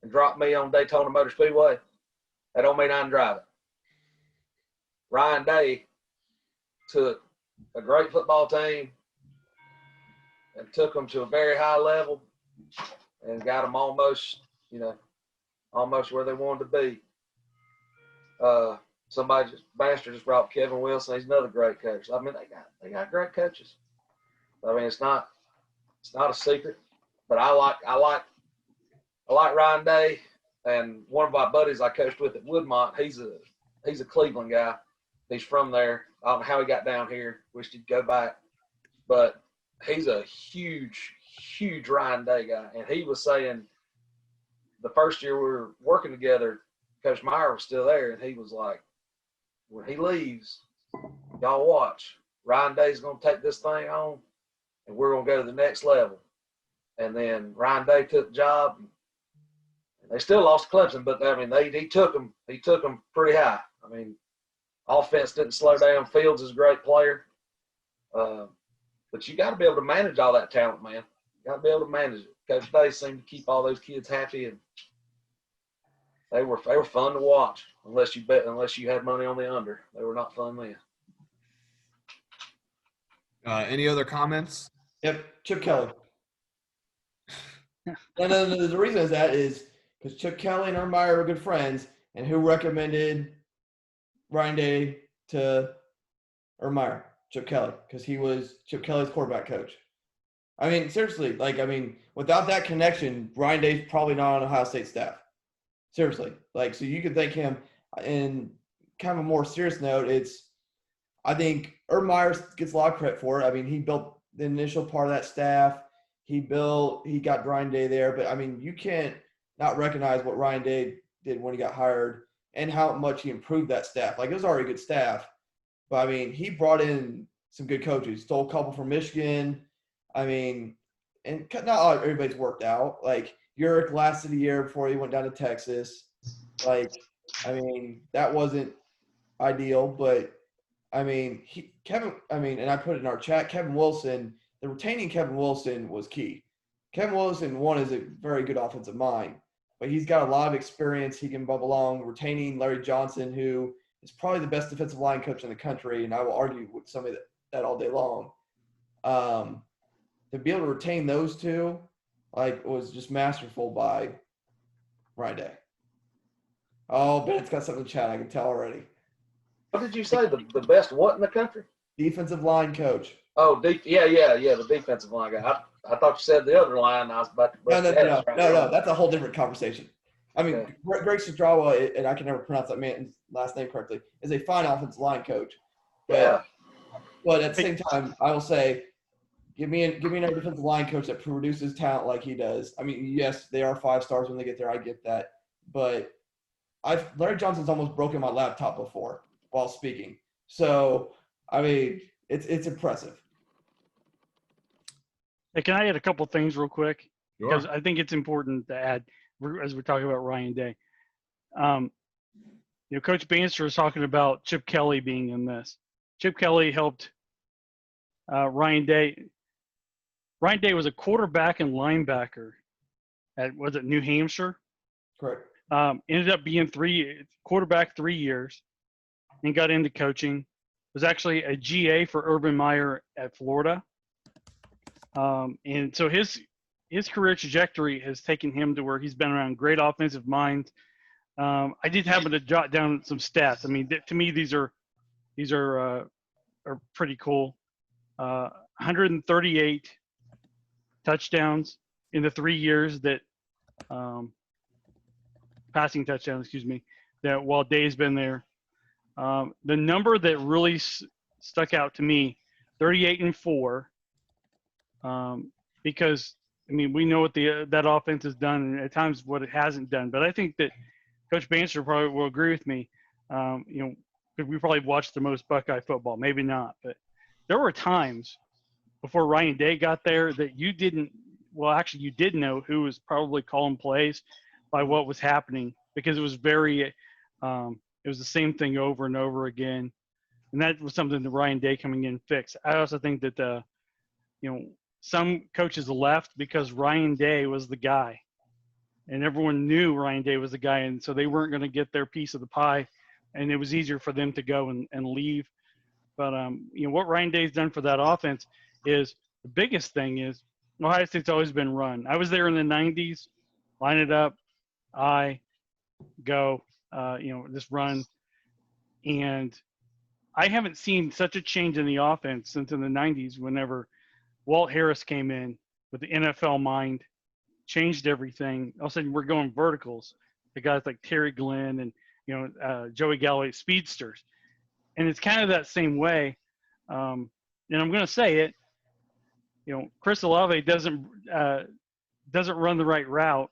and drop me on Daytona Motor Speedway, that don't mean I can drive it. Ryan Day took a great football team and took them to a very high level and got them almost where they wanted to be. Bandstra just brought Kevin Wilson. He's another great coach. They got great coaches. It's not a secret, but I like Ryan Day. And one of my buddies I coached with at Woodmont, he's a Cleveland guy. He's from there. I don't know how he got down here. Wished he'd go back, but he's a huge Ryan Day guy. And he was saying the first year we were working together, Coach Meyer was still there, and he was like, when he leaves, y'all watch. Ryan Day's going to take this thing on, and we're going to go to the next level. And then Ryan Day took the job. And they still lost to Clemson, but he took them pretty high. Offense didn't slow down. Fields is a great player. But you got to be able to manage all that talent, man. You got to be able to manage it. Coach Day seemed to keep all those kids happy, and they were fun to watch. Unless you had money on the under, they were not fun then. Any other comments? Yep, Chip Kelly. No, the reason is that is because Chip Kelly and Urban Meyer were good friends, and who recommended Ryan Day to Urban Meyer? Chip Kelly, because he was Chip Kelly's quarterback coach. I mean, seriously, like, I mean, without that connection, Ryan Day's probably not on Ohio State staff. Seriously. Like, so you could thank him. And kind of a more serious note, I think Urban Meyer gets a lot of credit for it. I mean, he built the initial part of that staff. He got Ryan Day there. But, I mean, you can't not recognize what Ryan Day did when he got hired and how much he improved that staff. Like, it was already a good staff. But, I mean, he brought in some good coaches. Stole a couple from Michigan. I mean, and not everybody's worked out. Like, Urick lasted a year before he went down to Texas. Like, I mean, that wasn't ideal, but I mean, and I put it in our chat, retaining Kevin Wilson was key. Kevin Wilson, one, is a very good offensive mind, but he's got a lot of experience. He can bubble along. Retaining Larry Johnson, who is probably the best defensive line coach in the country, and I will argue with somebody that all day long. To be able to retain those two, like, was just masterful by Ryan Day. Oh, Bennett's got something in the chat. I can tell already. What did you say? The best what in the country? Defensive line coach. Oh, the defensive line guy. I thought you said the other line. I was about to break No. That's a whole different conversation. I mean, Okay. Greg Strawa, and I can never pronounce that man's last name correctly, is a fine offensive line coach. Yeah. But at the same time, I will say, give me another defensive line coach that produces talent like he does. I mean, yes, they are 5 stars when they get there. I get that, but Larry Johnson's almost broken my laptop before while speaking. So, I mean, it's impressive. Hey, can I add a couple things real quick? Sure. Because I think it's important to add as we're talking about Ryan Day. Coach Bandstra was talking about Chip Kelly being in this. Chip Kelly helped Ryan Day. Ryan Day was a quarterback and linebacker at, was it New Hampshire? Correct. Ended up being quarterback 3 years and got into coaching. Was actually a GA for Urban Meyer at Florida. And so his career trajectory has taken him to where he's been around great offensive minds. I did happen to jot down some stats. I mean, to me, these are pretty cool. 138 touchdowns in the 3 years that passing touchdowns, excuse me, that while Day's been there. The number that really stuck out to me, 38-4, because I mean, we know what that offense has done, and at times what it hasn't done. But I think that Coach Bandstra probably will agree with me. Because we probably watched the most Buckeye football, maybe not, but there were times before Ryan Day got there that you did know who was probably calling plays by what was happening, because it was it was the same thing over and over again. And that was something that Ryan Day coming in fixed. I also think that some coaches left because Ryan Day was the guy, and everyone knew Ryan Day was the guy, and so they weren't going to get their piece of the pie, and it was easier for them to go and leave. But what Ryan Day's done for that offense is the biggest thing is Ohio State's always been run. I was there in the 90s, line it up, go, just run. And I haven't seen such a change in the offense since in the 90s, whenever Walt Harris came in with the NFL mind, changed everything. All of a sudden, we're going verticals. The guys like Terry Glenn and Joey Galloway, speedsters. And it's kind of that same way. And I'm going to say it. Chris Olave doesn't run the right route,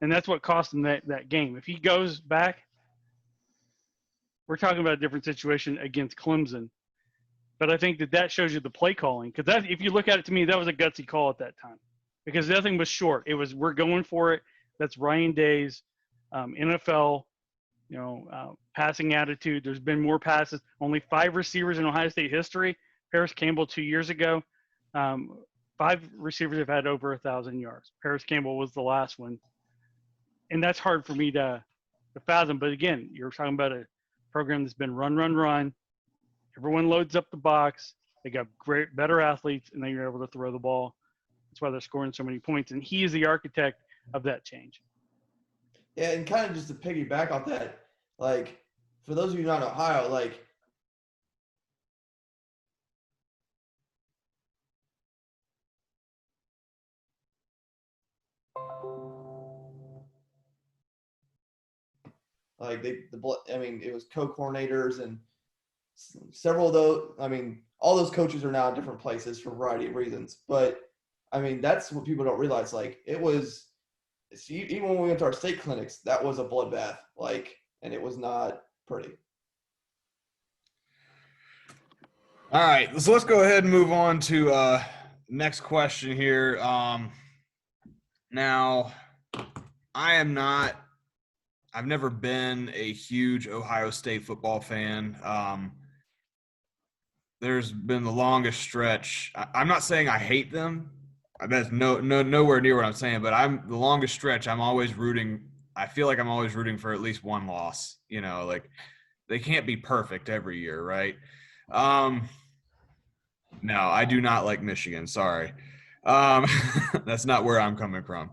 and that's what cost him that game. If he goes back, we're talking about a different situation against Clemson. But I think that shows you the play calling, because if you look at it, to me, that was a gutsy call at that time, because nothing was short. It was, we're going for it. That's Ryan Day's NFL, passing attitude. There's been more passes. Only 5 receivers in Ohio State history. Paris Campbell 2 years ago. 5 receivers have had over 1,000 yards. Paris Campbell was the last one. And that's hard for me to fathom. But again, you're talking about a program that's been run. Everyone loads up the box. They got better athletes, and they're able to throw the ball. That's why they're scoring so many points. And he is the architect of that change. Yeah, and kind of just to piggyback off that, like, for those of you not in Ohio, like, Like it was co-coordinators and several of those. I mean, all those coaches are now in different places for a variety of reasons. But I mean, that's what people don't realize. Like it was, even when we went to our state clinics, that was a bloodbath. Like, and it was not pretty. All right, so let's go ahead and move on to next question here. Now, I've never been a huge Ohio State football fan. There's been the longest stretch. I'm not saying I hate them. That's nowhere near what I'm saying, but the longest stretch, I'm always rooting. I feel like I'm always rooting for at least one loss. You know, like they can't be perfect every year, right? No, I do not like Michigan. Sorry. That's not where I'm coming from.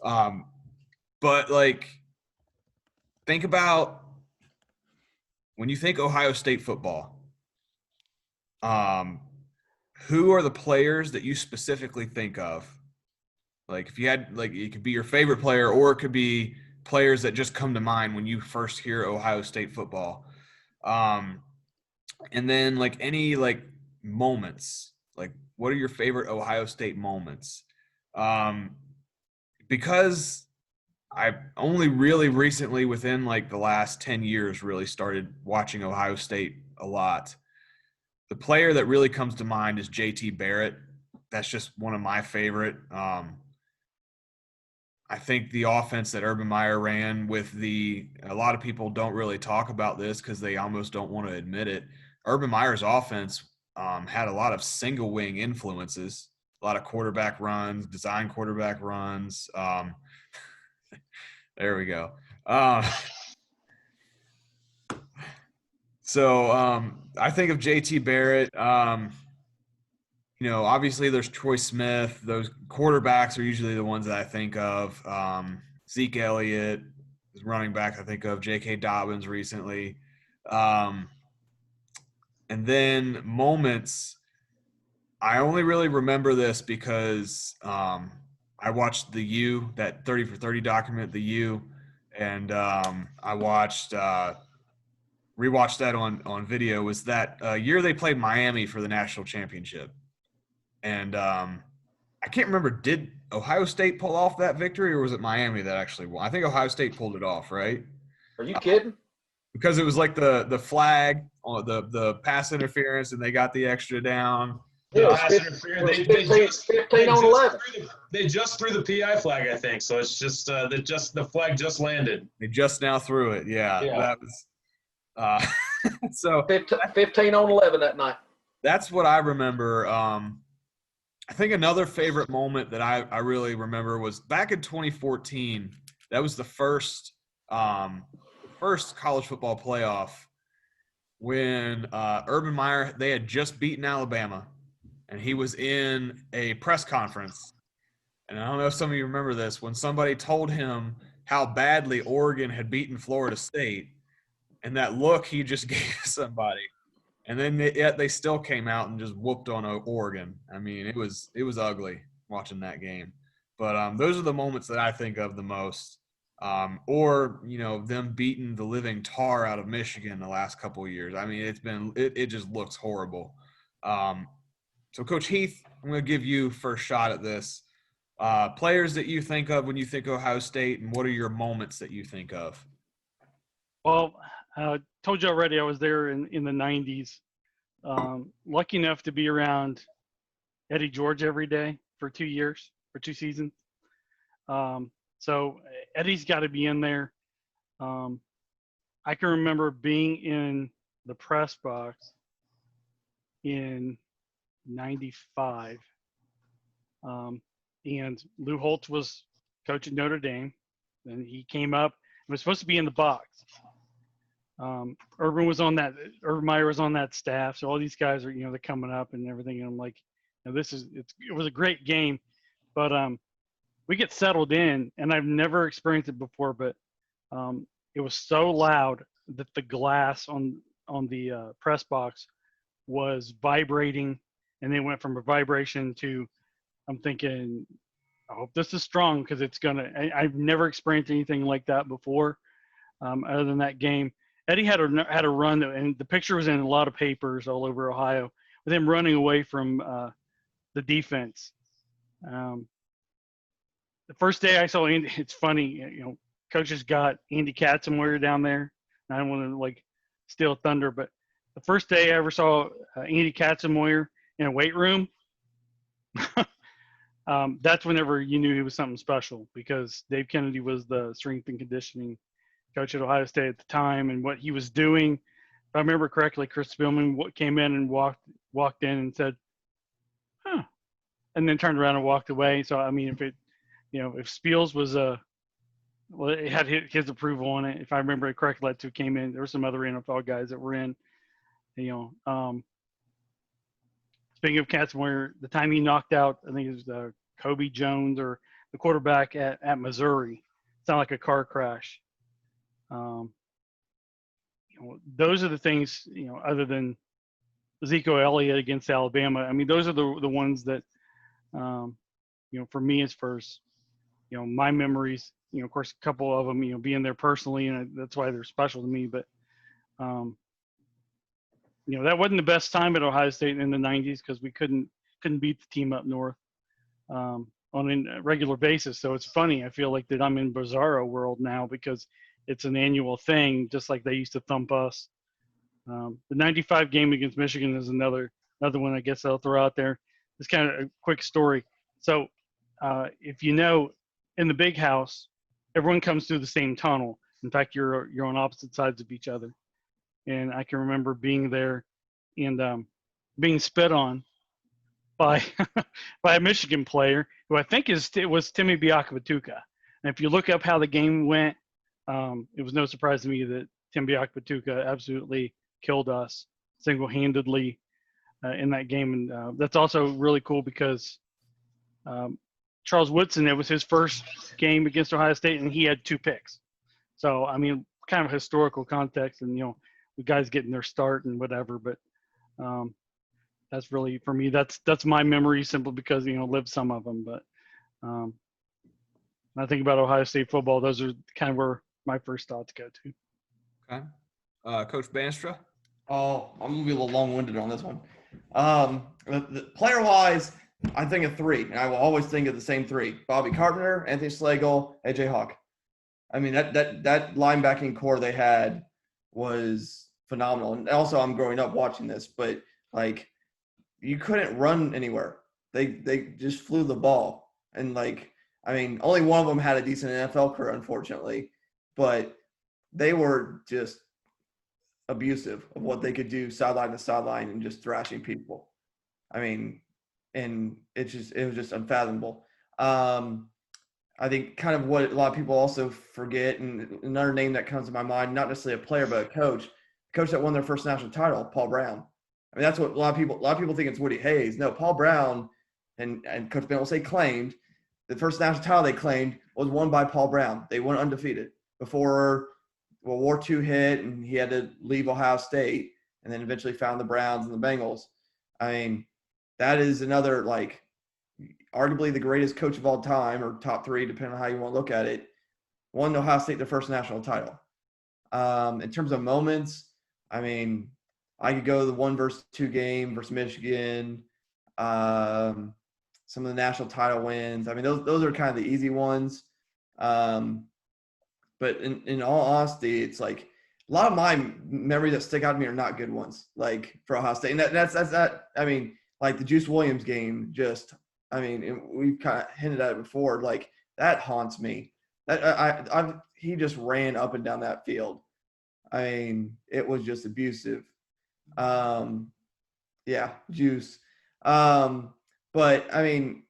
But like, think about when you think Ohio State football, who are the players that you specifically think of? Like if you had, like, it could be your favorite player, or it could be players that just come to mind when you first hear Ohio State football. And then like any like moments, like what are your favorite Ohio State moments? Because I only really recently, within like the last 10 years, really started watching Ohio State a lot. The player that really comes to mind is JT Barrett. That's just one of my favorite. I think the offense that Urban Meyer ran with a lot of people don't really talk about this because they almost don't want to admit it. Urban Meyer's offense had a lot of single wing influences, a lot of quarterback runs, design quarterback runs. There we go. So I think of JT Barrett. You know, obviously there's Troy Smith. Those quarterbacks are usually the ones that I think of. Zeke Elliott is running back I think of. J.K. Dobbins recently. And then moments, I only really remember this because I watched the U, that 30 for 30 document, the U, and I watched rewatched that on video. Was that year they played Miami for the national championship. And I can't remember, did Ohio State pull off that victory, or was it Miami that actually won? I think Ohio State pulled it off, right? Are you kidding? Because it was like the flag, or the pass interference, and they got the extra down. Yeah, Pass interference. They just threw the PI flag, I think. So it's just the flag just landed. They just now threw it. Yeah. That was so 15 on 11 that night. That's what I remember. I think another favorite moment that I really remember was back in 2014. That was the first college football playoff when Urban Meyer, they had just beaten Alabama, and he was in a press conference. And I don't know if some of you remember this, when somebody told him how badly Oregon had beaten Florida State, and that look he just gave somebody. And then yet they still came out and just whooped on Oregon. I mean, it was ugly watching that game. But those are the moments that I think of the most. Or, you know, them beating the living tar out of Michigan the last couple of years. I mean, it just looks horrible. So, Coach Heath, I'm going to give you first shot at this. Players that you think of when you think Ohio State, and what are your moments that you think of? Well, I told you already I was there in the 90s. Lucky enough to be around Eddie George every day for 2 years, for 2 seasons. So Eddie's got to be in there. I can remember being in the press box in 95. And Lou Holtz was coach at Notre Dame, and he came up and was supposed to be in the box. Urban Meyer was on that staff. So all these guys are, they're coming up and everything. And I'm like, it was a great game, but, we get settled in, and I've never experienced it before, but, it was so loud that the glass on the press box was vibrating, and they went from a vibration to, I'm thinking, I hope this is strong, because I've never experienced anything like that before. other than that game. Eddie had a run, and the picture was in a lot of papers all over Ohio with him running away from the defense. The first day I saw Andy, it's funny, coaches got Andy Katzenmoyer down there. I don't want to steal thunder, but the first day I ever saw Andy Katzenmoyer in a weight room, that's whenever you knew he was something special, because Dave Kennedy was the strength and conditioning coach at Ohio State at the time, and what he was doing. If I remember correctly, Chris Spielman came in and walked in and said, "Huh," and then turned around and walked away. So I mean, if Spiels was it had his approval on it. If I remember it correctly, that two came in. There were some other NFL guys that were in. Speaking of Katzenmoyer, the time he knocked out, I think it was Kobe Jones or the quarterback at Missouri. It sounded like a car crash. Those are the things, other than Ezekiel Elliott against Alabama. I mean, those are the ones that, for me as first, my memories, of course, a couple of them, being there personally, and that's why they're special to me. But, that wasn't the best time at Ohio State in the 90s, because we couldn't beat the team up north on a regular basis. So it's funny. I feel like that I'm in bizarro world now, because it's an annual thing, just like they used to thump us. The 95 game against Michigan is another one I guess I'll throw out there. It's kind of a quick story. So if in the big house, everyone comes through the same tunnel. In fact, you're on opposite sides of each other. And I can remember being there and being spit on by by a Michigan player who I think was Timmy Biakabatuka. And if you look up how the game went, it was no surprise to me that Tim Biakabatuka absolutely killed us single-handedly in that game. And that's also really cool, because Charles Woodson, it was his first game against Ohio State, and he had 2 picks. So, I mean, kind of historical context, and, the guys getting their start and whatever. But that's really, for me, that's my memory, simply because, lived some of them. But when I think about Ohio State football, those are kind of where my first thoughts go to. Okay. Coach Bandstra? Oh, I'm going to be a little long-winded on this one. Player-wise, I think of 3, and I will always think of the same 3. Bobby Carpenter, Anthony Slagle, A.J. Hawk. I mean, that linebacking core they had was phenomenal. And also, I'm growing up watching this, but, you couldn't run anywhere. They just flew the ball. And, only one of them had a decent NFL career, unfortunately. But they were just abusive of what they could do sideline to sideline and just thrashing people. I mean, and it was just unfathomable. I think kind of what a lot of people also forget, and another name that comes to my mind, not necessarily a player, but a coach that won their first national title, Paul Brown. I mean, that's what a lot of people think it's Woody Hayes. No, Paul Brown, and Coach Bennett will say claimed, the first national title they claimed was won by Paul Brown. They went undefeated before World War II hit, and he had to leave Ohio State, and then eventually found the Browns and the Bengals. I mean, that is another, arguably the greatest coach of all time, or top 3, depending on how you want to look at it, won Ohio State their first national title. In terms of moments, I mean, I could go to the 1-2 game versus Michigan, some of the national title wins. I mean, those are kind of the easy ones. But in all honesty, it's a lot of my memories that stick out to me are not good ones, for Ohio State. And that's I mean, the Juice Williams game, we've kind of hinted at it before, that haunts me. He just ran up and down that field. I mean, it was just abusive. Yeah, Juice. But I mean,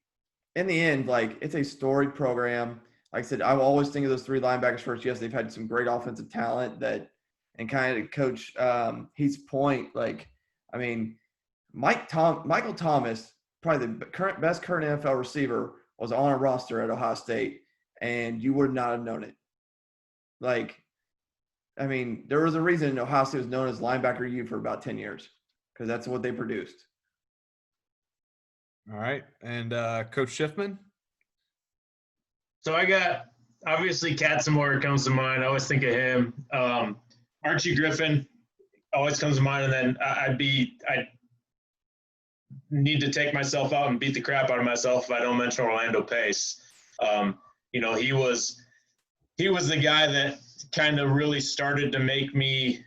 in the end, it's a storied program. Like I said, I will always think of those 3 linebackers first. Yes, they've had some great offensive talent and kind of Coach Heath's point, I mean, Michael Thomas, probably the best current NFL receiver, was on a roster at Ohio State, and you would not have known it. I mean, there was a reason Ohio State was known as linebacker U for about 10 years, because that's what they produced. All right. And Coach Shiffman? So I got Obviously, Katzenmoyer comes to mind. I always think of him. Archie Griffin always comes to mind, and then I need to take myself out and beat the crap out of myself if I don't mention Orlando Pace. You know, he was the guy that kind of really started to make me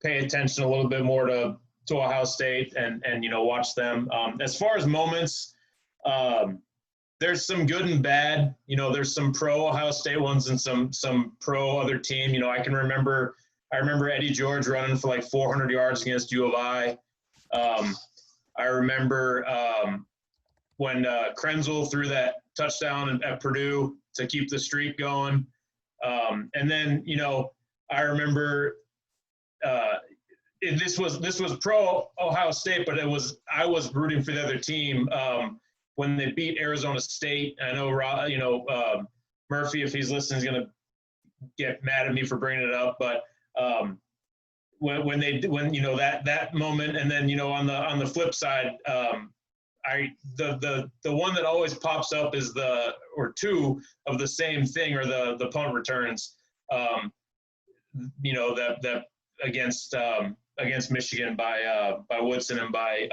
pay attention a little bit more to Ohio State and you know, watch them. As far as moments, there's some good and bad. You know, there's some pro Ohio State ones and some pro other team. You know, I remember Eddie George running for like 400 yards against U of I. I remember when Krenzel threw that touchdown at Purdue to keep the streak going. And then, you know, I remember this was pro Ohio State, but I was rooting for the other team when they beat Arizona State. I know, you know, Murphy, if he's listening, is going to get mad at me for bringing it up, but when you know that moment, and then, you know, on the flip side, the one that always pops up is or two of the same thing, or the punt returns, you know, that against Michigan by Woodson and by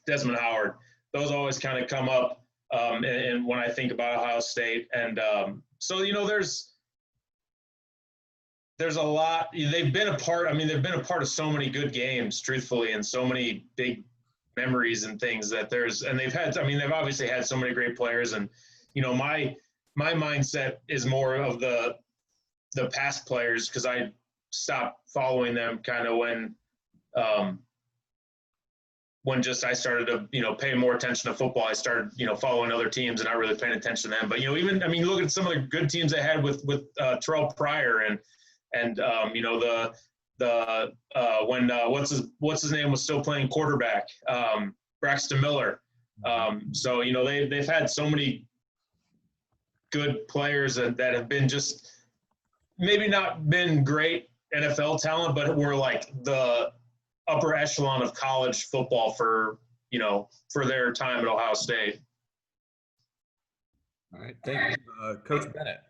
Desmond Howard. Those always kind of come up and when I think about Ohio State. And so, you know, there's a lot. They've been a part of so many good games, truthfully, and so many big memories and things that they've obviously had so many great players. And, you know, my mindset is more of the past players, because I stopped following them kind of when just I started to, you know, pay more attention to football. I started, you know, following other teams and not really paying attention to them. But, you know, even, I mean, look at some of the good teams they had with Terrell Pryor and you know, when what's his name was still playing quarterback, Braxton Miller. So, you know, they've had so many good players that have been just maybe not been great NFL talent, but were like the upper echelon of college football for their time at Ohio State. All right. Thank you. Coach Bennett.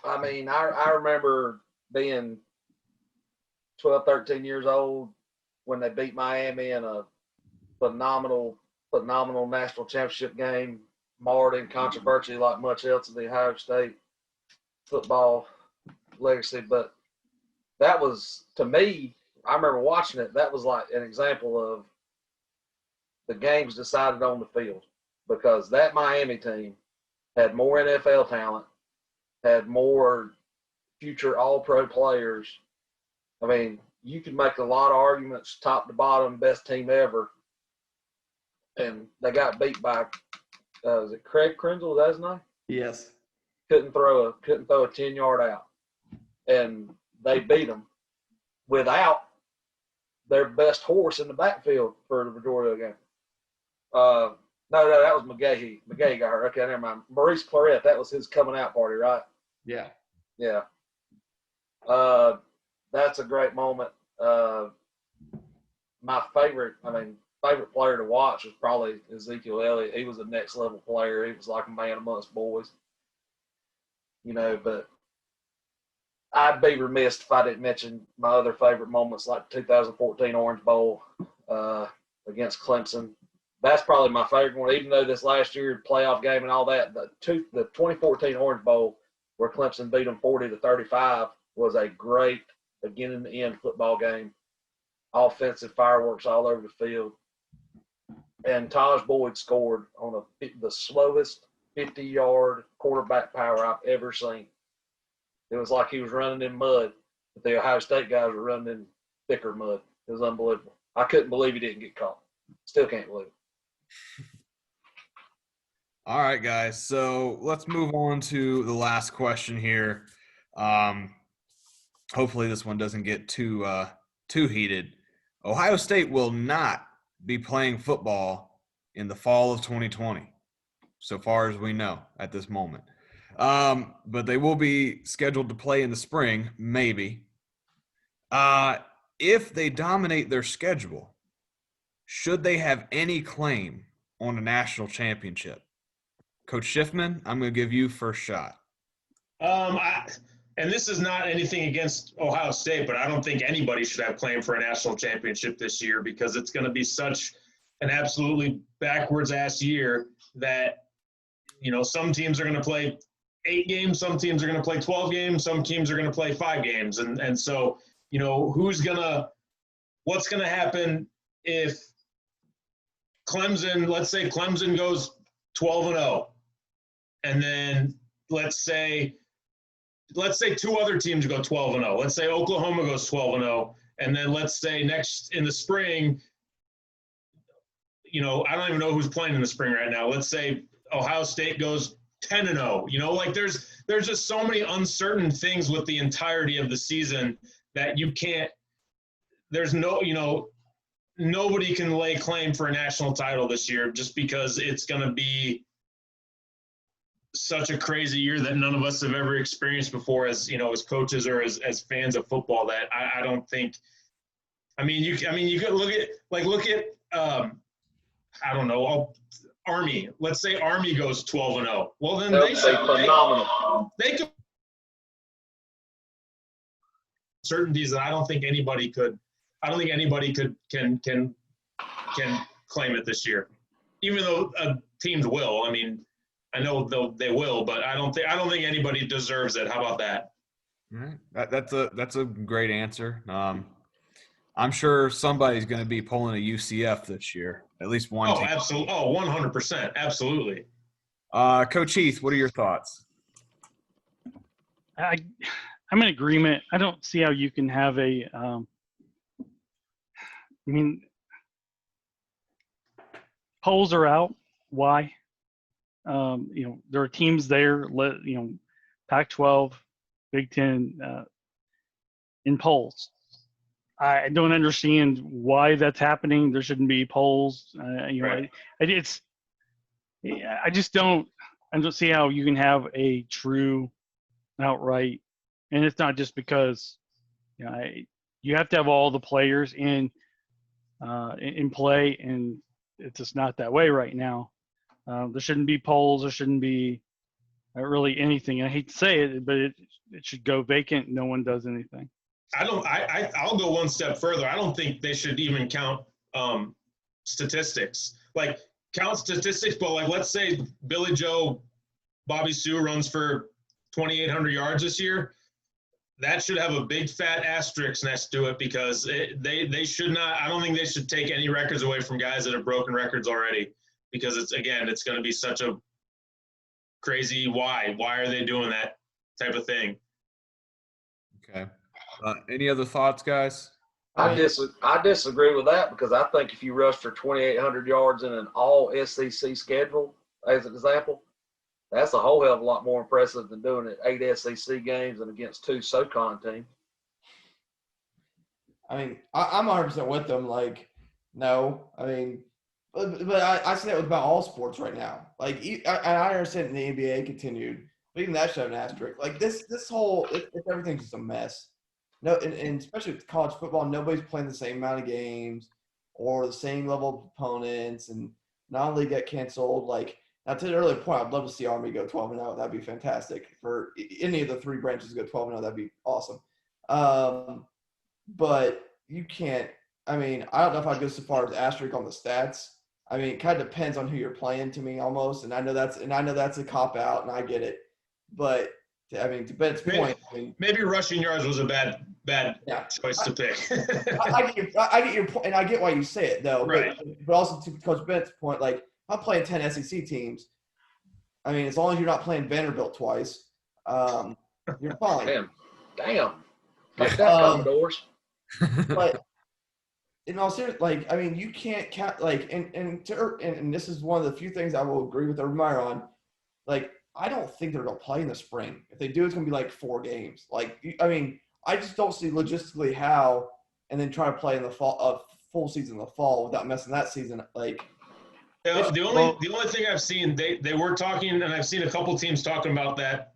I mean, I remember being 12, 13 years old when they beat Miami in a phenomenal national championship game, marred in controversy like much else in the Ohio State football legacy. But that was, to me, I remember watching it, that was like an example of the games decided on the field, because that Miami team had more NFL talent, had more future all-pro players. I mean, you could make a lot of arguments, top to bottom, best team ever. And they got beat by, is it Craig Krenzel? Is that his name? Yes. Couldn't throw a 10-yard out. And they beat them without their best horse in the backfield for the majority of the game. No, that was McGahee. McGahee got hurt. Okay, never mind. Maurice Claret, that was his coming out party, right? Yeah. Yeah. That's a great moment. My favorite player to watch was probably Ezekiel Elliott. He was a next level player. He was like a man amongst boys. You know, but I'd be remiss if I didn't mention my other favorite moments, like the 2014 Orange Bowl against Clemson. That's probably my favorite one, even though this last year playoff game and all that. The 2014 Orange Bowl, where Clemson beat them 40-35, was a great beginning-to-end football game. Offensive fireworks all over the field. And Taj Boyd scored on the slowest 50-yard quarterback power I've ever seen. It was like he was running in mud, but the Ohio State guys were running in thicker mud. It was unbelievable. I couldn't believe he didn't get caught. Still can't believe it. All right, guys. So let's move on to the last question here. Hopefully this one doesn't get too heated. Ohio State will not be playing football in the fall of 2020, so far as we know at this moment. But they will be scheduled to play in the spring, maybe. If they dominate their schedule, should they have any claim on a national championship? Coach Shiffman, I'm going to give you first shot. And this is not anything against Ohio State, but I don't think anybody should have claim for a national championship this year because it's going to be such an absolutely backwards-ass year that, some teams are going to play 8 games, some teams are going to play 12 games, some teams are going to play 5 games. And so, what's going to happen if Clemson, let's say Clemson goes 12-0, and then let's say 2 other teams go 12-0. Let's say Oklahoma goes 12-0, and then let's say next in the spring, I don't even know who's playing in the spring right now. Let's say Ohio State goes 10-0. There's just so many uncertain things with the entirety of the season that you can't. There's nobody can lay claim for a national title this year just because it's going to be such a crazy year that none of us have ever experienced before as coaches or as fans of football that I don't think. You could look at I don't know, Army. Let's say Army goes 12-0. Well, then they should phenomenal. They could certainties that I don't think anybody could can claim it this year. Even though teams will. I know they will, but I don't think anybody deserves it. How about that? All right. That's a great answer. I'm sure somebody's going to be pulling a UCF this year. At least one team. Absolutely. 100%. Absolutely. Coach Heath, what are your thoughts? I'm in agreement. I don't see how you can have a polls are out. Why? There are teams there, Pac-12, Big Ten, in polls. I don't understand why that's happening. There shouldn't be polls. Right. I just don't see how you can have a true outright. And it's not just because you have to have all the players in play, and it's just not that way right now. There shouldn't be polls. There shouldn't be really anything. I hate to say it, but it should go vacant. No one does anything. I'll go one step further. I don't think they should even count statistics. Count statistics, but let's say Billy Joe, Bobby Sue runs for 2,800 yards this year. That should have a big fat asterisk next to it because they should not. I don't think they should take any records away from guys that have broken records already. Because it's going to be such a crazy why. Why are they doing that type of thing? Okay. Any other thoughts, guys? I disagree with that because I think if you rush for 2,800 yards in an all SEC schedule, as an example, that's a whole hell of a lot more impressive than doing it 8 SEC games and against 2 SoCon teams. I'm 100% with them. No. But I say that about all sports right now. I understand the NBA continued, but even that should have an asterisk. This whole everything's just a mess. No, and especially with college football, nobody's playing the same amount of games or the same level of opponents, and non-league get canceled. Now to the earlier point, I'd love to see Army go 12-0. That'd be fantastic. For any of the 3 branches to go 12-0, that'd be awesome. But you can't. I don't know if I'd go so far as asterisk on the stats. It kind of depends on who you're playing to me almost. And I know that's a cop out and I get it. But to Bennett's point, maybe rushing yards was a bad choice to pick. I get your point, and I get why you say it though. Right. But also to Coach Bennett's point, I'm playing 10 SEC teams. As long as you're not playing Vanderbilt twice, you're fine. Damn. Like that, Commodores. But in all seriousness, you can't count, and this is one of the few things I will agree with Urban Meyer on. I don't think they're going to play in the spring. If they do, it's going to be 4 games. I just don't see logistically how, and then try to play in the fall, a full season in the fall without messing that season. The only thing I've seen, they were talking, and I've seen a couple teams talking about that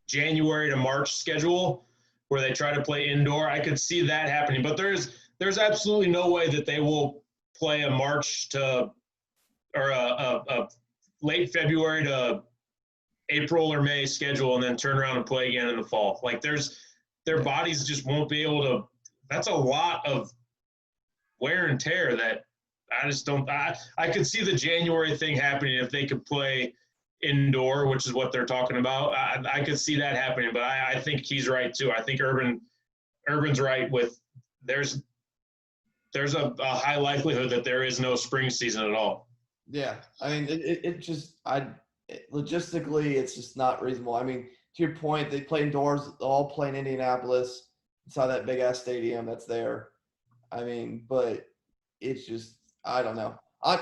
January to March schedule where they try to play indoor. I could see that happening, but there's absolutely no way that they will play a March to or a late February to April or May schedule and then turn around and play again in the fall. Like their bodies just won't be able to. That's a lot of wear and tear that I just don't. I could see the January thing happening if they could play indoor, which is what they're talking about. I could see that happening, but I think he's right too. I think Urban's right with there's a high likelihood that there is no spring season at all. Yeah, I mean, logistically, it's just not reasonable. I mean, to your point, they play indoors. They'll all play in Indianapolis. Inside that big ass stadium that's there. I mean, but it's just, I don't know. I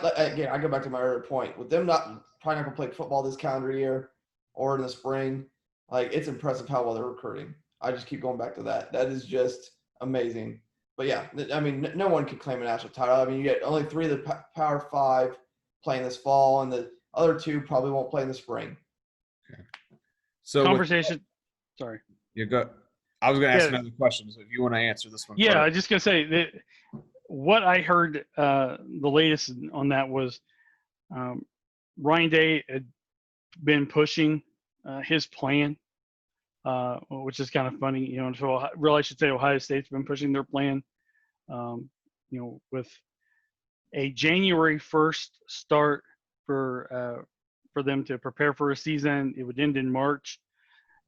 go back to my earlier point with them probably not gonna play football this calendar year or in the spring. Like, it's impressive how well they're recruiting. I just keep going back to that. That is just amazing. But yeah, I mean, no one could claim a national title. I mean, you get only 3 of the Power 5 playing this fall, and the other 2 probably won't play in the spring. Okay. So Conversation. Sorry. You go. I was going to ask another question, so if you want to answer this one. Yeah, I was just going to say that what I heard the latest on that was Ryan Day had been pushing his plan, which is kind of funny. You know, so really I should say Ohio State's been pushing their plan, you know, with a January 1st start for them to prepare for a season. It would end in March.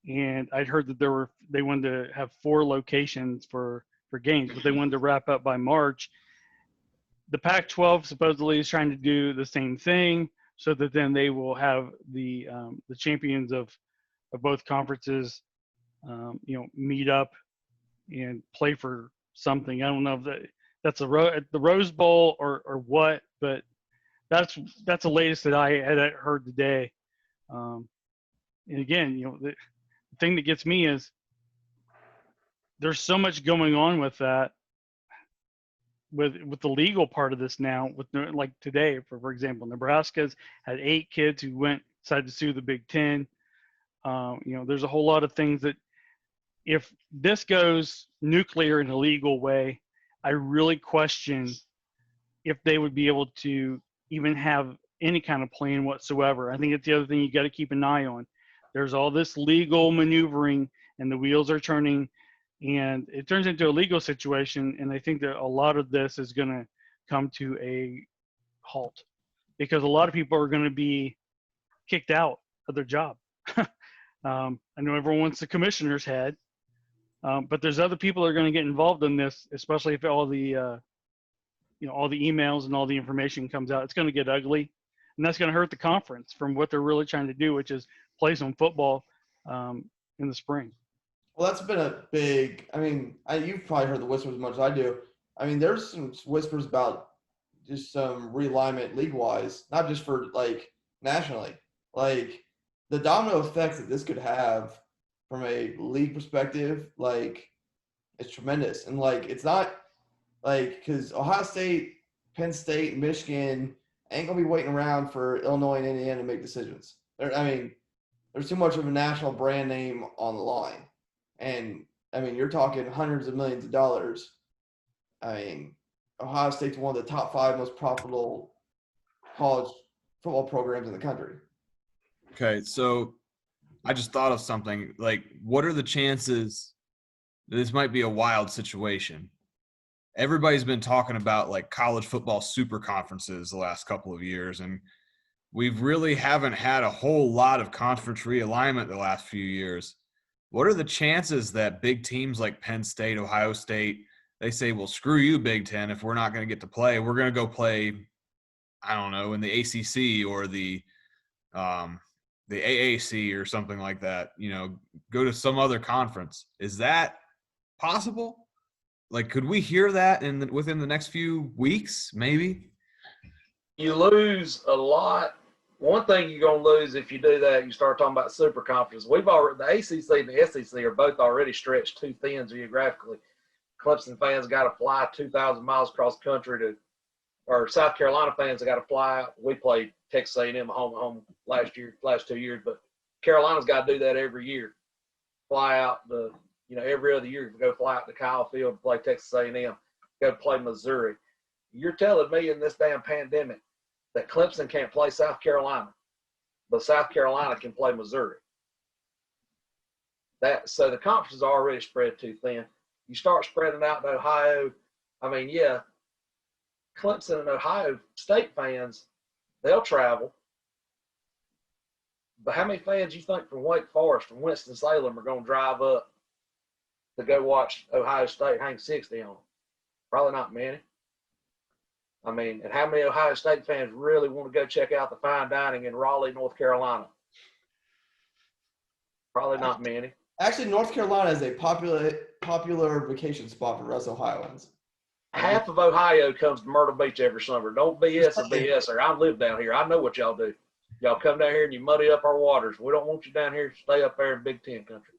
And I'd heard that they wanted to have 4 locations for games, but they wanted to wrap up by March. The Pac-12 supposedly is trying to do the same thing, so that then they will have the champions of both conferences, you know, meet up and play for something. I don't know if that's the Rose Bowl or what, but that's the latest that I had heard today. And again, you know, the thing that gets me is there's so much going on with that, with the legal part of this now. With like today, for example, Nebraska's had 8 kids who decided to sue the Big Ten. You know, there's a whole lot of things that if this goes nuclear in a legal way, I really question if they would be able to even have any kind of plan whatsoever. I think it's the other thing you got to keep an eye on. There's all this legal maneuvering and the wheels are turning, and it turns into a legal situation. And I think that a lot of this is going to come to a halt because a lot of people are going to be kicked out of their job. I know everyone wants the commissioner's head, but there's other people that are going to get involved in this, especially if all the, you know, all the emails and all the information comes out. It's going to get ugly, and that's going to hurt the conference from what they're really trying to do, which is play some football in the spring. Well, that's been a big – I mean, you've probably heard the whispers as much as I do. I mean, there's some whispers about just some realignment league-wise, not just for, like, nationally. Like, the domino effect that this could have from a league perspective, like, it's tremendous. And, like, it's not – like, because Ohio State, Penn State, and Michigan ain't going to be waiting around for Illinois and Indiana to make decisions. There's too much of a national brand name on the line. And, I mean, you're talking hundreds of millions of dollars. I mean, Ohio State's one of the top 5 most profitable college football programs in the country. Okay, so I just thought of something. Like, what are the chances – this might be a wild situation. Everybody's been talking about, like, college football super conferences the last couple of years, and we've really haven't had a whole lot of conference realignment the last few years. What are the chances that big teams like Penn State, Ohio State, they say, well, screw you, Big Ten, if we're not going to get to play. We're going to go play, I don't know, in the ACC or the AAC or something like that, you know, go to some other conference. Is that possible? Like, could we hear that within the next few weeks, maybe? You lose a lot. One thing you're going to lose if you do that, you start talking about super conference. The ACC and the SEC are both already stretched too thin geographically. Clemson fans got to fly 2,000 miles across the country or South Carolina fans have got to fly. We played Texas A&M home last 2 years, but Carolina's got to do that every year. Fly out every other year, go fly out to Kyle Field to play Texas A&M, go play Missouri. You're telling me in this damn pandemic that Clemson can't play South Carolina, but South Carolina can play Missouri. So the conference is already spread too thin. You start spreading out to Ohio. I mean, yeah, Clemson and Ohio State fans, they'll travel. But how many fans you think from Wake Forest, from Winston-Salem are going to drive up to go watch Ohio State hang 60 on them? Probably not many. I mean, and how many Ohio State fans really want to go check out the fine dining in Raleigh, North Carolina? Probably not many. Actually, North Carolina is a popular vacation spot for Russ Ohioans. Half of Ohio comes to Myrtle Beach every summer. Don't BS or BS or I live down here. I know what y'all do. Y'all come down here and you muddy up our waters. We don't want you down here to stay up there in Big Ten country.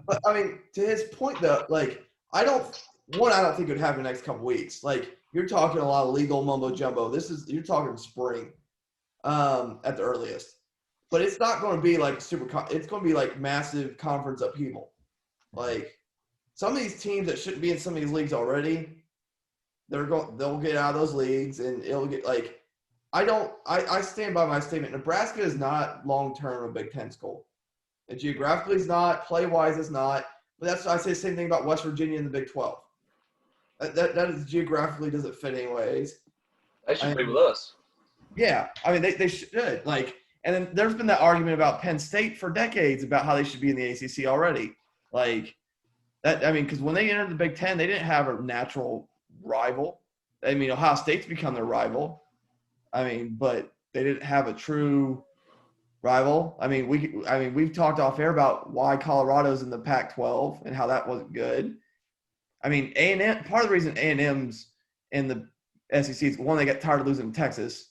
But, I mean, to his point, though, like, I don't think it would happen the next couple weeks. Like, you're talking a lot of legal mumbo-jumbo. You're talking spring at the earliest. But it's not going to be like it's going to be like massive conference upheaval. Like, some of these teams that shouldn't be in some of these leagues already, they'll get out of those leagues, and it'll get like I stand by my statement. Nebraska is not long-term a Big Ten school. And geographically is not, play-wise is not. But that's why I say the same thing about West Virginia and the Big 12. That is geographically doesn't fit anyways. They should be with us. Yeah, I mean they should. Like, and then there's been that argument about Penn State for decades about how they should be in the ACC already. Like that, I mean, because when they entered the Big Ten, they didn't have a natural rival. I mean, Ohio State's become their rival. I mean, but they didn't have a true rival. I mean, we've talked off air about why Colorado's in the Pac-12 and how that wasn't good. I mean, A&M. Part of the reason A&M's in the SEC is, one, they got tired of losing to Texas,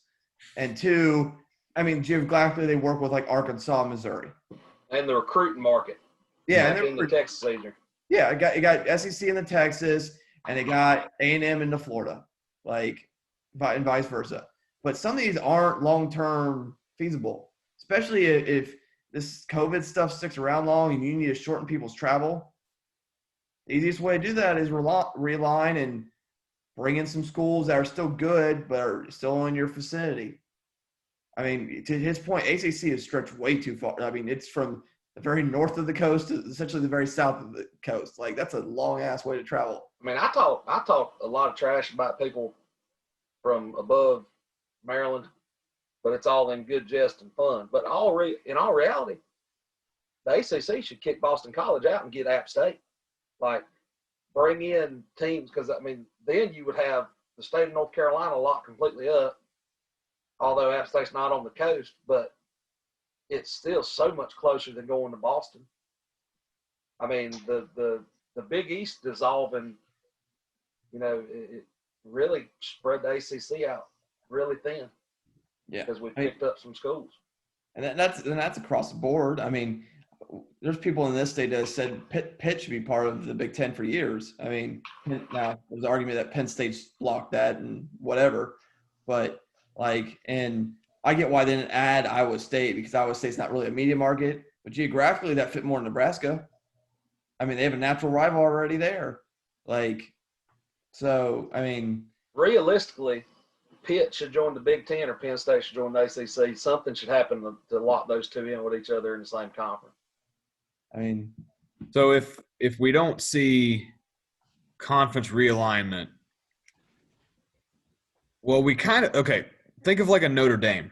and two, I mean, geographically they work with like Arkansas, Missouri, and the recruiting market. Yeah, and in the Texas region. Yeah, it got SEC in the Texas, and it got A&M into Florida, like, and vice versa. But some of these aren't long-term feasible, especially if this COVID stuff sticks around long and you need to shorten people's travel. The easiest way to do that is realign and bring in some schools that are still good but are still in your vicinity. I mean, to his point, ACC is stretched way too far. I mean, it's from the very north of the coast to essentially the very south of the coast. Like, that's a long-ass way to travel. I mean, I talk a lot of trash about people from above Maryland, but it's all in good jest and fun. But in all reality, the ACC should kick Boston College out and get App State. Like, bring in teams, because, I mean, then you would have the state of North Carolina locked completely up, although App State's not on the coast, but it's still so much closer than going to Boston. I mean, the Big East dissolving, you know, it really spread the ACC out really thin. Yeah, because we picked up some schools. And that's across the board. I mean, there's people in this state that have said Pitt should be part of the Big Ten for years. I mean, now there's an argument that Penn State's blocked that and whatever, but like, and I get why they didn't add Iowa State, because Iowa State's not really a media market, but geographically that fit more in Nebraska. I mean, they have a natural rival already there. Like, so, I mean. Realistically, Pitt should join the Big Ten or Penn State should join the ACC. Something should happen to lock those two in with each other in the same conference. I mean. So if we don't see conference realignment, well, we kind of – okay, think of like a Notre Dame.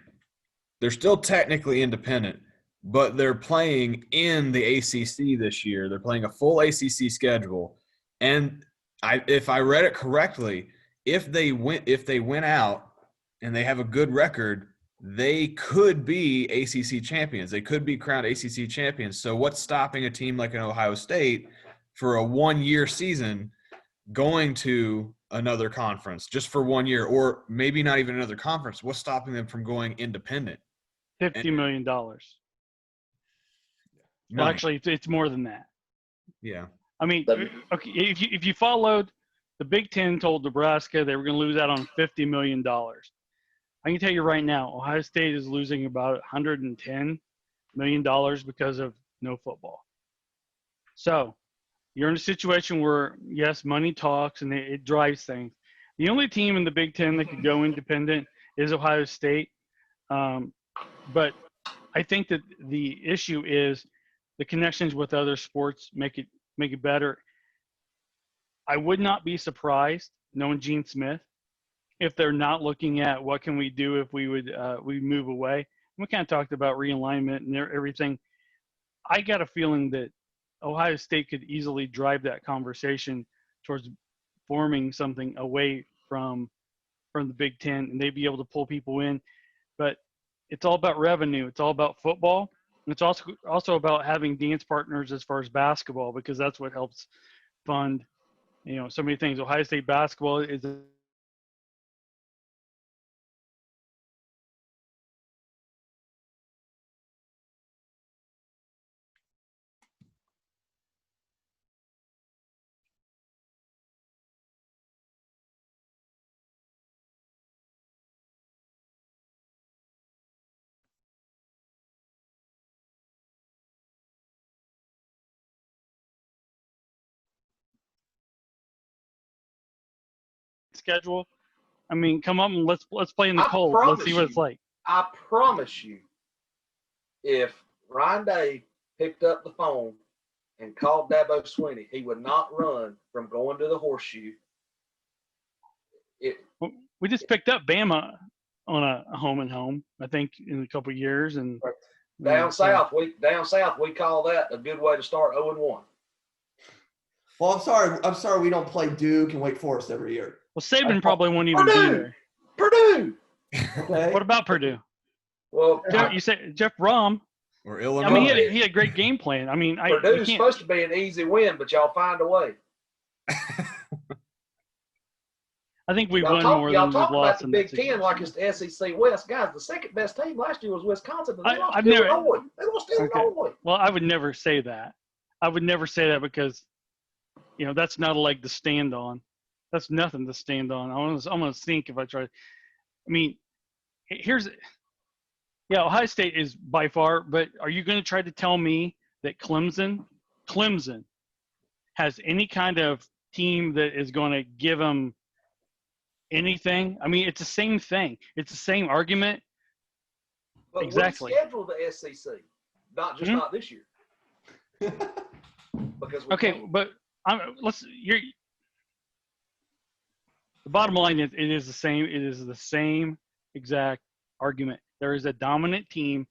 They're still technically independent, but they're playing in the ACC this year. They're playing a full ACC schedule. And if I read it correctly, if they went out and they have a good record, they could be ACC champions. They could be crowned ACC champions. So what's stopping a team like an Ohio State for a one-year season going to another conference just for 1 year, or maybe not even another conference? What's stopping them from going independent? $50 million. Well, actually, it's more than that. Yeah. I mean, okay, if you followed, the Big Ten told Nebraska they were going to lose out on $50 million. I can tell you right now, Ohio State is losing about $110 million because of no football. So you're in a situation where, yes, money talks and it drives things. The only team in the Big Ten that could go independent is Ohio State. But I think that the issue is the connections with other sports make it better. I would not be surprised, knowing Gene Smith, if they're not looking at what can we do if we would we move away. We kind of talked about realignment and everything. I got a feeling that Ohio State could easily drive that conversation towards forming something away from the Big Ten, and they'd be able to pull people in. But it's all about revenue. It's all about football. And it's also about having dance partners as far as basketball, because that's what helps fund, so many things. Ohio State basketball is schedule. I mean, come up and let's play in the cold. Let's see what it's like. I promise you, if Ryan Day picked up the phone and called Dabo Swinney, he would not run from going to the Horseshoe. We just picked up Bama on a home and home, I think, in a couple of years, and down south we call that a good way to start 0-1. Well, I'm sorry we don't play Duke and Wake Forest every year. Well, Saban probably won't even be there. Purdue. Okay. What about Purdue? Well, You say Jeff Brom. Or Illinois. I mean, he had a great game plan. I mean, Purdue's supposed to be an easy win, but y'all find a way. I think we Y'all won talk, more y'all than talk we've about lost the in Big that Ten situation. like it's the SEC West. Guys, the second best team last year was Wisconsin, but they lost I've to never- Illinois. They lost to Okay. Illinois. Well, I would never say that. I would never say that because, that's not a leg to stand on. That's nothing to stand on. I'm gonna sink if I try. I mean, Ohio State is by far. But are you going to try to tell me that Clemson has any kind of team that is going to give them anything? I mean, it's the same thing. It's the same argument. But Exactly. we scheduled the SEC, not this year. Because we Okay, can't. but the bottom line is it is the same. It is the same exact argument. There is a dominant team,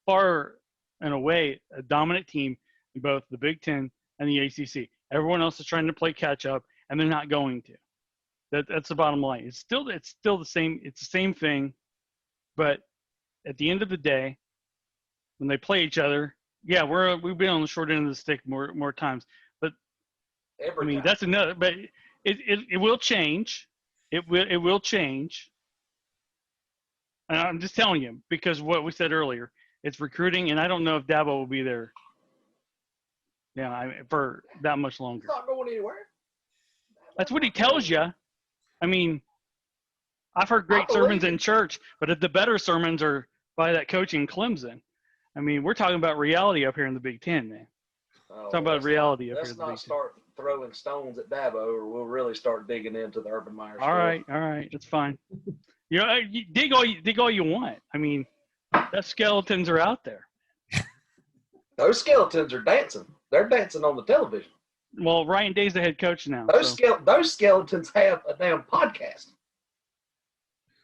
far and away a dominant team in both the Big Ten and the ACC. Everyone else is trying to play catch up, and they're not going to. That's the bottom line. It's still the same. It's the same thing, but at the end of the day, when they play each other, yeah, we've been on the short end of the stick more times. But Every I mean, time. that's another. But it will change. It will change. And I'm just telling you, because what we said earlier, it's recruiting, and I don't know if Dabo will be there. For that much longer. It's not going anywhere. That's what he tells you. I mean, I've heard great believe sermons it. in church, but the better sermons are by that coach in Clemson. I mean, we're talking about reality up here in the Big Ten, man. Talking about reality up here Let's in the Big not Ten. start throwing stones at Dabo, or we'll really start digging into the Urban Meyer All right, that's fine. You dig all you want. I mean, that skeletons are out there. Those skeletons are dancing. They're dancing on the television. Well, Ryan Day's the head coach now. Those so. those skeletons have a damn podcast.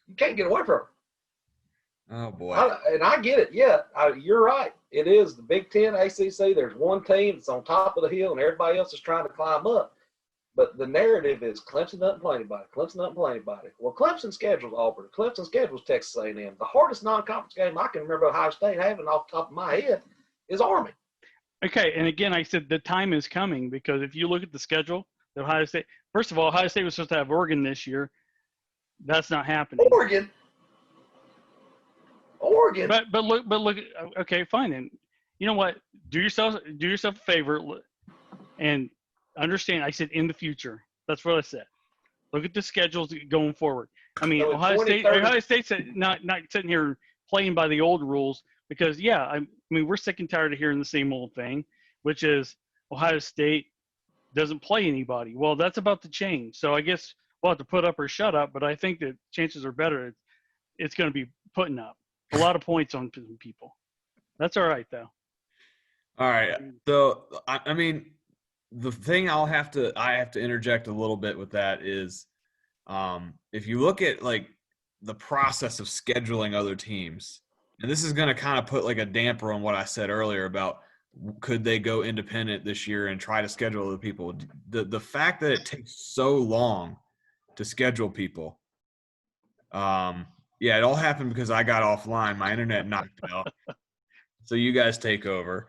You can't get away from them. Oh boy. I get it. Yeah, you're right. It is the Big Ten, ACC. There's one team that's on top of the hill, and everybody else is trying to climb up. But the narrative is Clemson doesn't play anybody. Clemson doesn't play anybody. Well, Clemson schedules Auburn. Clemson schedules Texas A&M. The hardest non-conference game I can remember Ohio State having off the top of my head is Army. Okay, and again, I said the time is coming, because if you look at the schedule, the Ohio State. First of all, Ohio State was supposed to have Oregon this year. That's not happening. Oregon. But look. Okay, fine. And you know what? Do yourself a favor and understand. I said in the future. That's what I said. Look at the schedules going forward. I mean, So Ohio State's not sitting here playing by the old rules, because I mean, we're sick and tired of hearing the same old thing, which is Ohio State doesn't play anybody. Well, that's about to change. So I guess we'll have to put up or shut up, but I think that chances are better it's going to be putting up a lot of points on people. That's all right, though. All right. So, I mean, the thing I have to interject a little bit with that is if you look at, like, the process of scheduling other teams, and this is going to kind of put, like, a damper on what I said earlier about could they go independent this year and try to schedule other people. The fact that it takes so long to schedule people, yeah, it all happened because I got offline. My internet knocked out. So you guys take over.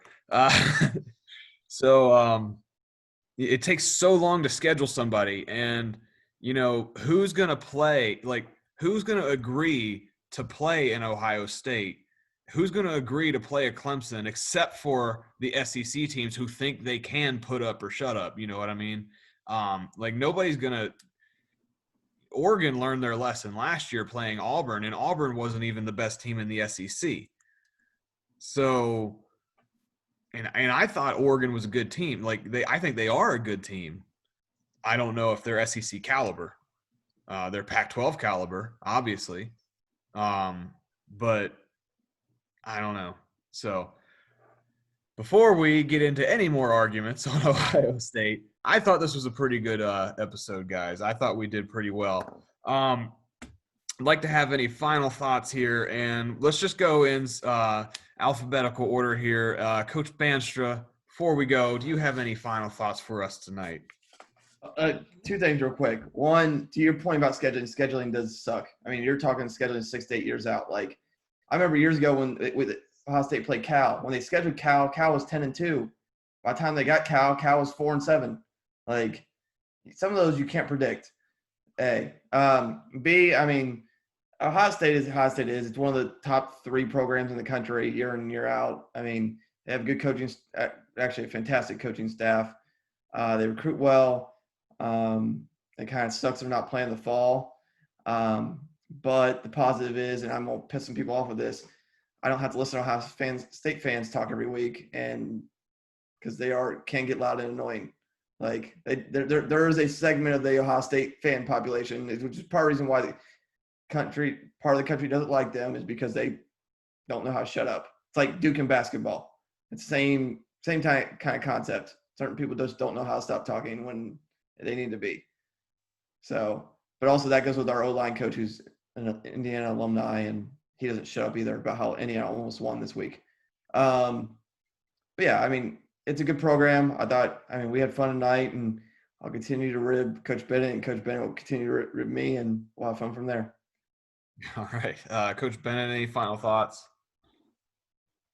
It takes so long to schedule somebody, and who's going to play, like who's going to agree to play in Ohio State? Who's going to agree to play a Clemson except for the SEC teams who think they can put up or shut up? You know what I mean? Like nobody's going to – Oregon learned their lesson last year playing Auburn, and Auburn wasn't even the best team in the SEC. So and I thought Oregon was a good team. I think they are a good team. I don't know if they're SEC caliber. They're Pac-12 caliber, obviously. But I don't know. So before we get into any more arguments on Ohio State, I thought this was a pretty good episode, guys. I thought we did pretty well. I'd like to have any final thoughts here, and let's just go in alphabetical order here. Coach Bandstra, before we go, do you have any final thoughts for us tonight? Two things real quick. One, to your point about scheduling does suck. I mean, you're talking scheduling 6 to 8 years out. Like, I remember years ago when Ohio State played Cal. When they scheduled Cal was 10-2. By the time they got Cal was 4-7. Like, some of those you can't predict. A. B, I mean, Ohio State is Ohio State is. It's one of the top 3 programs in the country year in, year out. I mean, they have good coaching, actually a fantastic coaching staff. They recruit well. It kind of sucks they're not playing the fall. But the positive is, and I'm going to piss some people off with this, I don't have to listen to Ohio State fans talk every week, and because they can get loud and annoying. Like, there is a segment of the Ohio State fan population, which is part of the reason why part of the country doesn't like them, is because they don't know how to shut up. It's like Duke and basketball. It's the same kind of concept. Certain people just don't know how to stop talking when they need to be. So, but also that goes with our O-line coach, who's an Indiana alumni, and he doesn't shut up either about how Indiana almost won this week. But yeah, I mean, it's a good program. We had fun tonight, and I'll continue to rib Coach Bennett, and Coach Bennett will continue to rib me, and we'll have fun from there. All right. Coach Bennett, any final thoughts?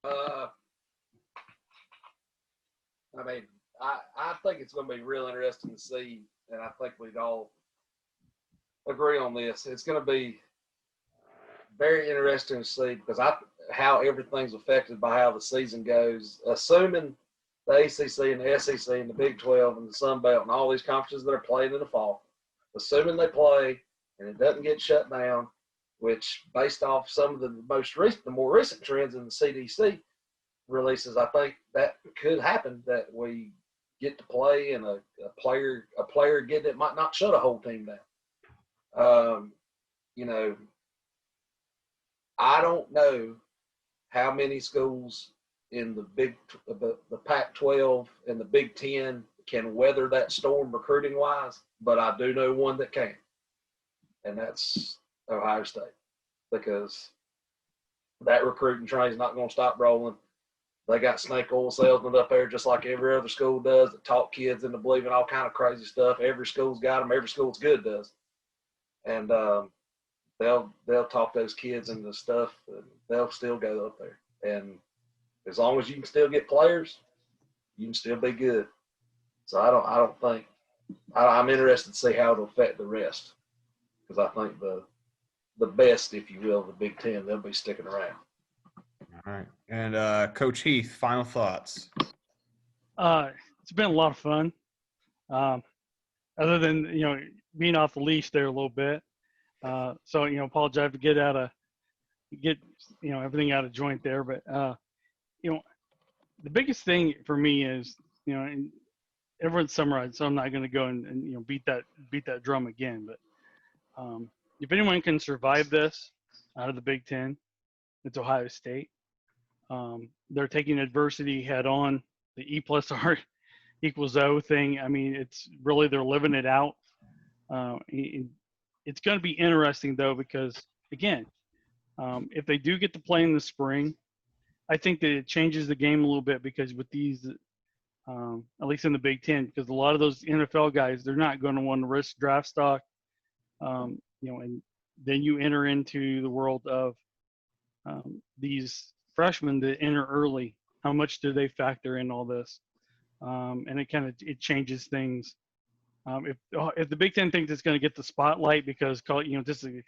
I think it's going to be real interesting to see, and I think we'd all agree on this. It's going to be very interesting to see because how everything's affected by how the season goes. Assuming the ACC and the SEC and the Big 12 and the Sun Belt and all these conferences that are playing in the fall, assuming they play and it doesn't get shut down, which based off some of the more recent trends in the CDC releases, I think that could happen, that we get to play and a player getting it might not shut a whole team down. I don't know how many schools in the Pac-12 and the Big 10 can weather that storm recruiting wise, but I do know one that can, and that's Ohio State, because that recruiting train is not going to stop rolling. They got snake oil salesmen up there just like every other school does that talk kids into believing all kind of crazy stuff. Every school's got them. Every school's good does. And they'll talk those kids into stuff, and they'll still go up there. And as long as you can still get players, you can still be good. So I don't think – I'm interested to see how it'll affect the rest, because I think the best, if you will, of the Big Ten, they'll be sticking around. All right. And Coach Heath, final thoughts. It's been a lot of fun. Other than, being off the leash there a little bit. So, apologize to get everything out of joint there. But, the biggest thing for me is, and everyone's summarized, so I'm not going to go and beat that drum again. But if anyone can survive this out of the Big Ten, it's Ohio State. They're taking adversity head on. The E+R equals O thing. I mean, it's really, they're living it out. It's going to be interesting though, because again, if they do get to play in the spring, I think that it changes the game a little bit, because with these, at least in the Big Ten, because a lot of those NFL guys, they're not going to want to risk draft stock, and then you enter into the world of these freshmen that enter early. How much do they factor in all this? And it changes things. If the Big Ten thinks it's going to get the spotlight because this is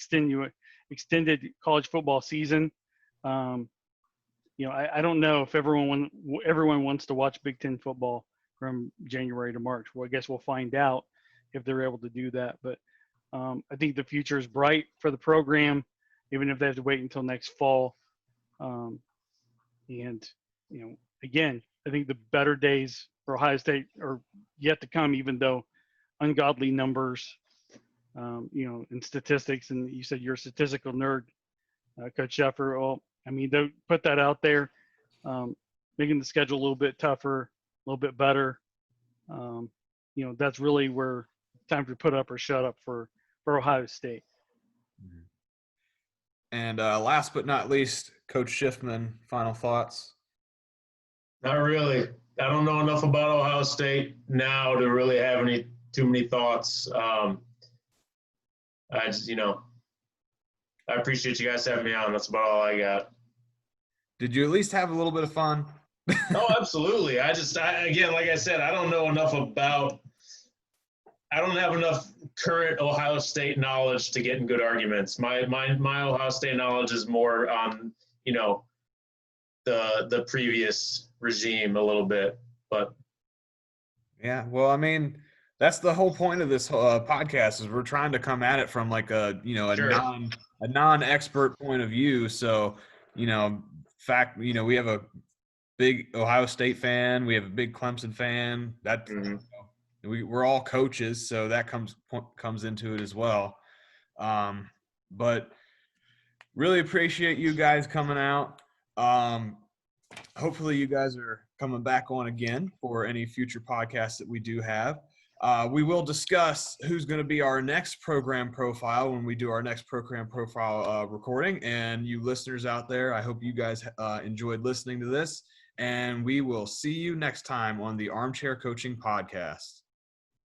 extended college football season, I don't know if everyone wants to watch Big Ten football from January to March. Well, I guess we'll find out if they're able to do that. But I think the future is bright for the program, even if they have to wait until next fall. Again, I think the better days for Ohio State are yet to come, even though ungodly numbers, and statistics. And you said you're a statistical nerd, Coach Sheffer. Well, I mean, they put that out there, making the schedule a little bit tougher, a little bit better. That's really where time to put up or shut up for Ohio State. And last but not least, Coach Shiffman, final thoughts? Not really. I don't know enough about Ohio State now to really have too many thoughts. I appreciate you guys having me on. That's about all I got. Did you at least have a little bit of fun? Oh, absolutely. Again, like I said, I don't have enough current Ohio State knowledge to get in good arguments. My Ohio State knowledge is more on, the previous regime a little bit, but. Yeah. Well, I mean, that's the whole point of this podcast, is we're trying to come at it from like a non-expert point of view. So, we have a big Ohio State fan, we have a big Clemson fan. That we're all coaches, so that comes into it as well. But really appreciate you guys coming out. Hopefully you guys are coming back on again for any future podcasts that we do have. We will discuss who's going to be our next program profile when we do our next program profile recording. And you listeners out there, I hope you guys enjoyed listening to this. And we will see you next time on the Armchair Coaching Podcast.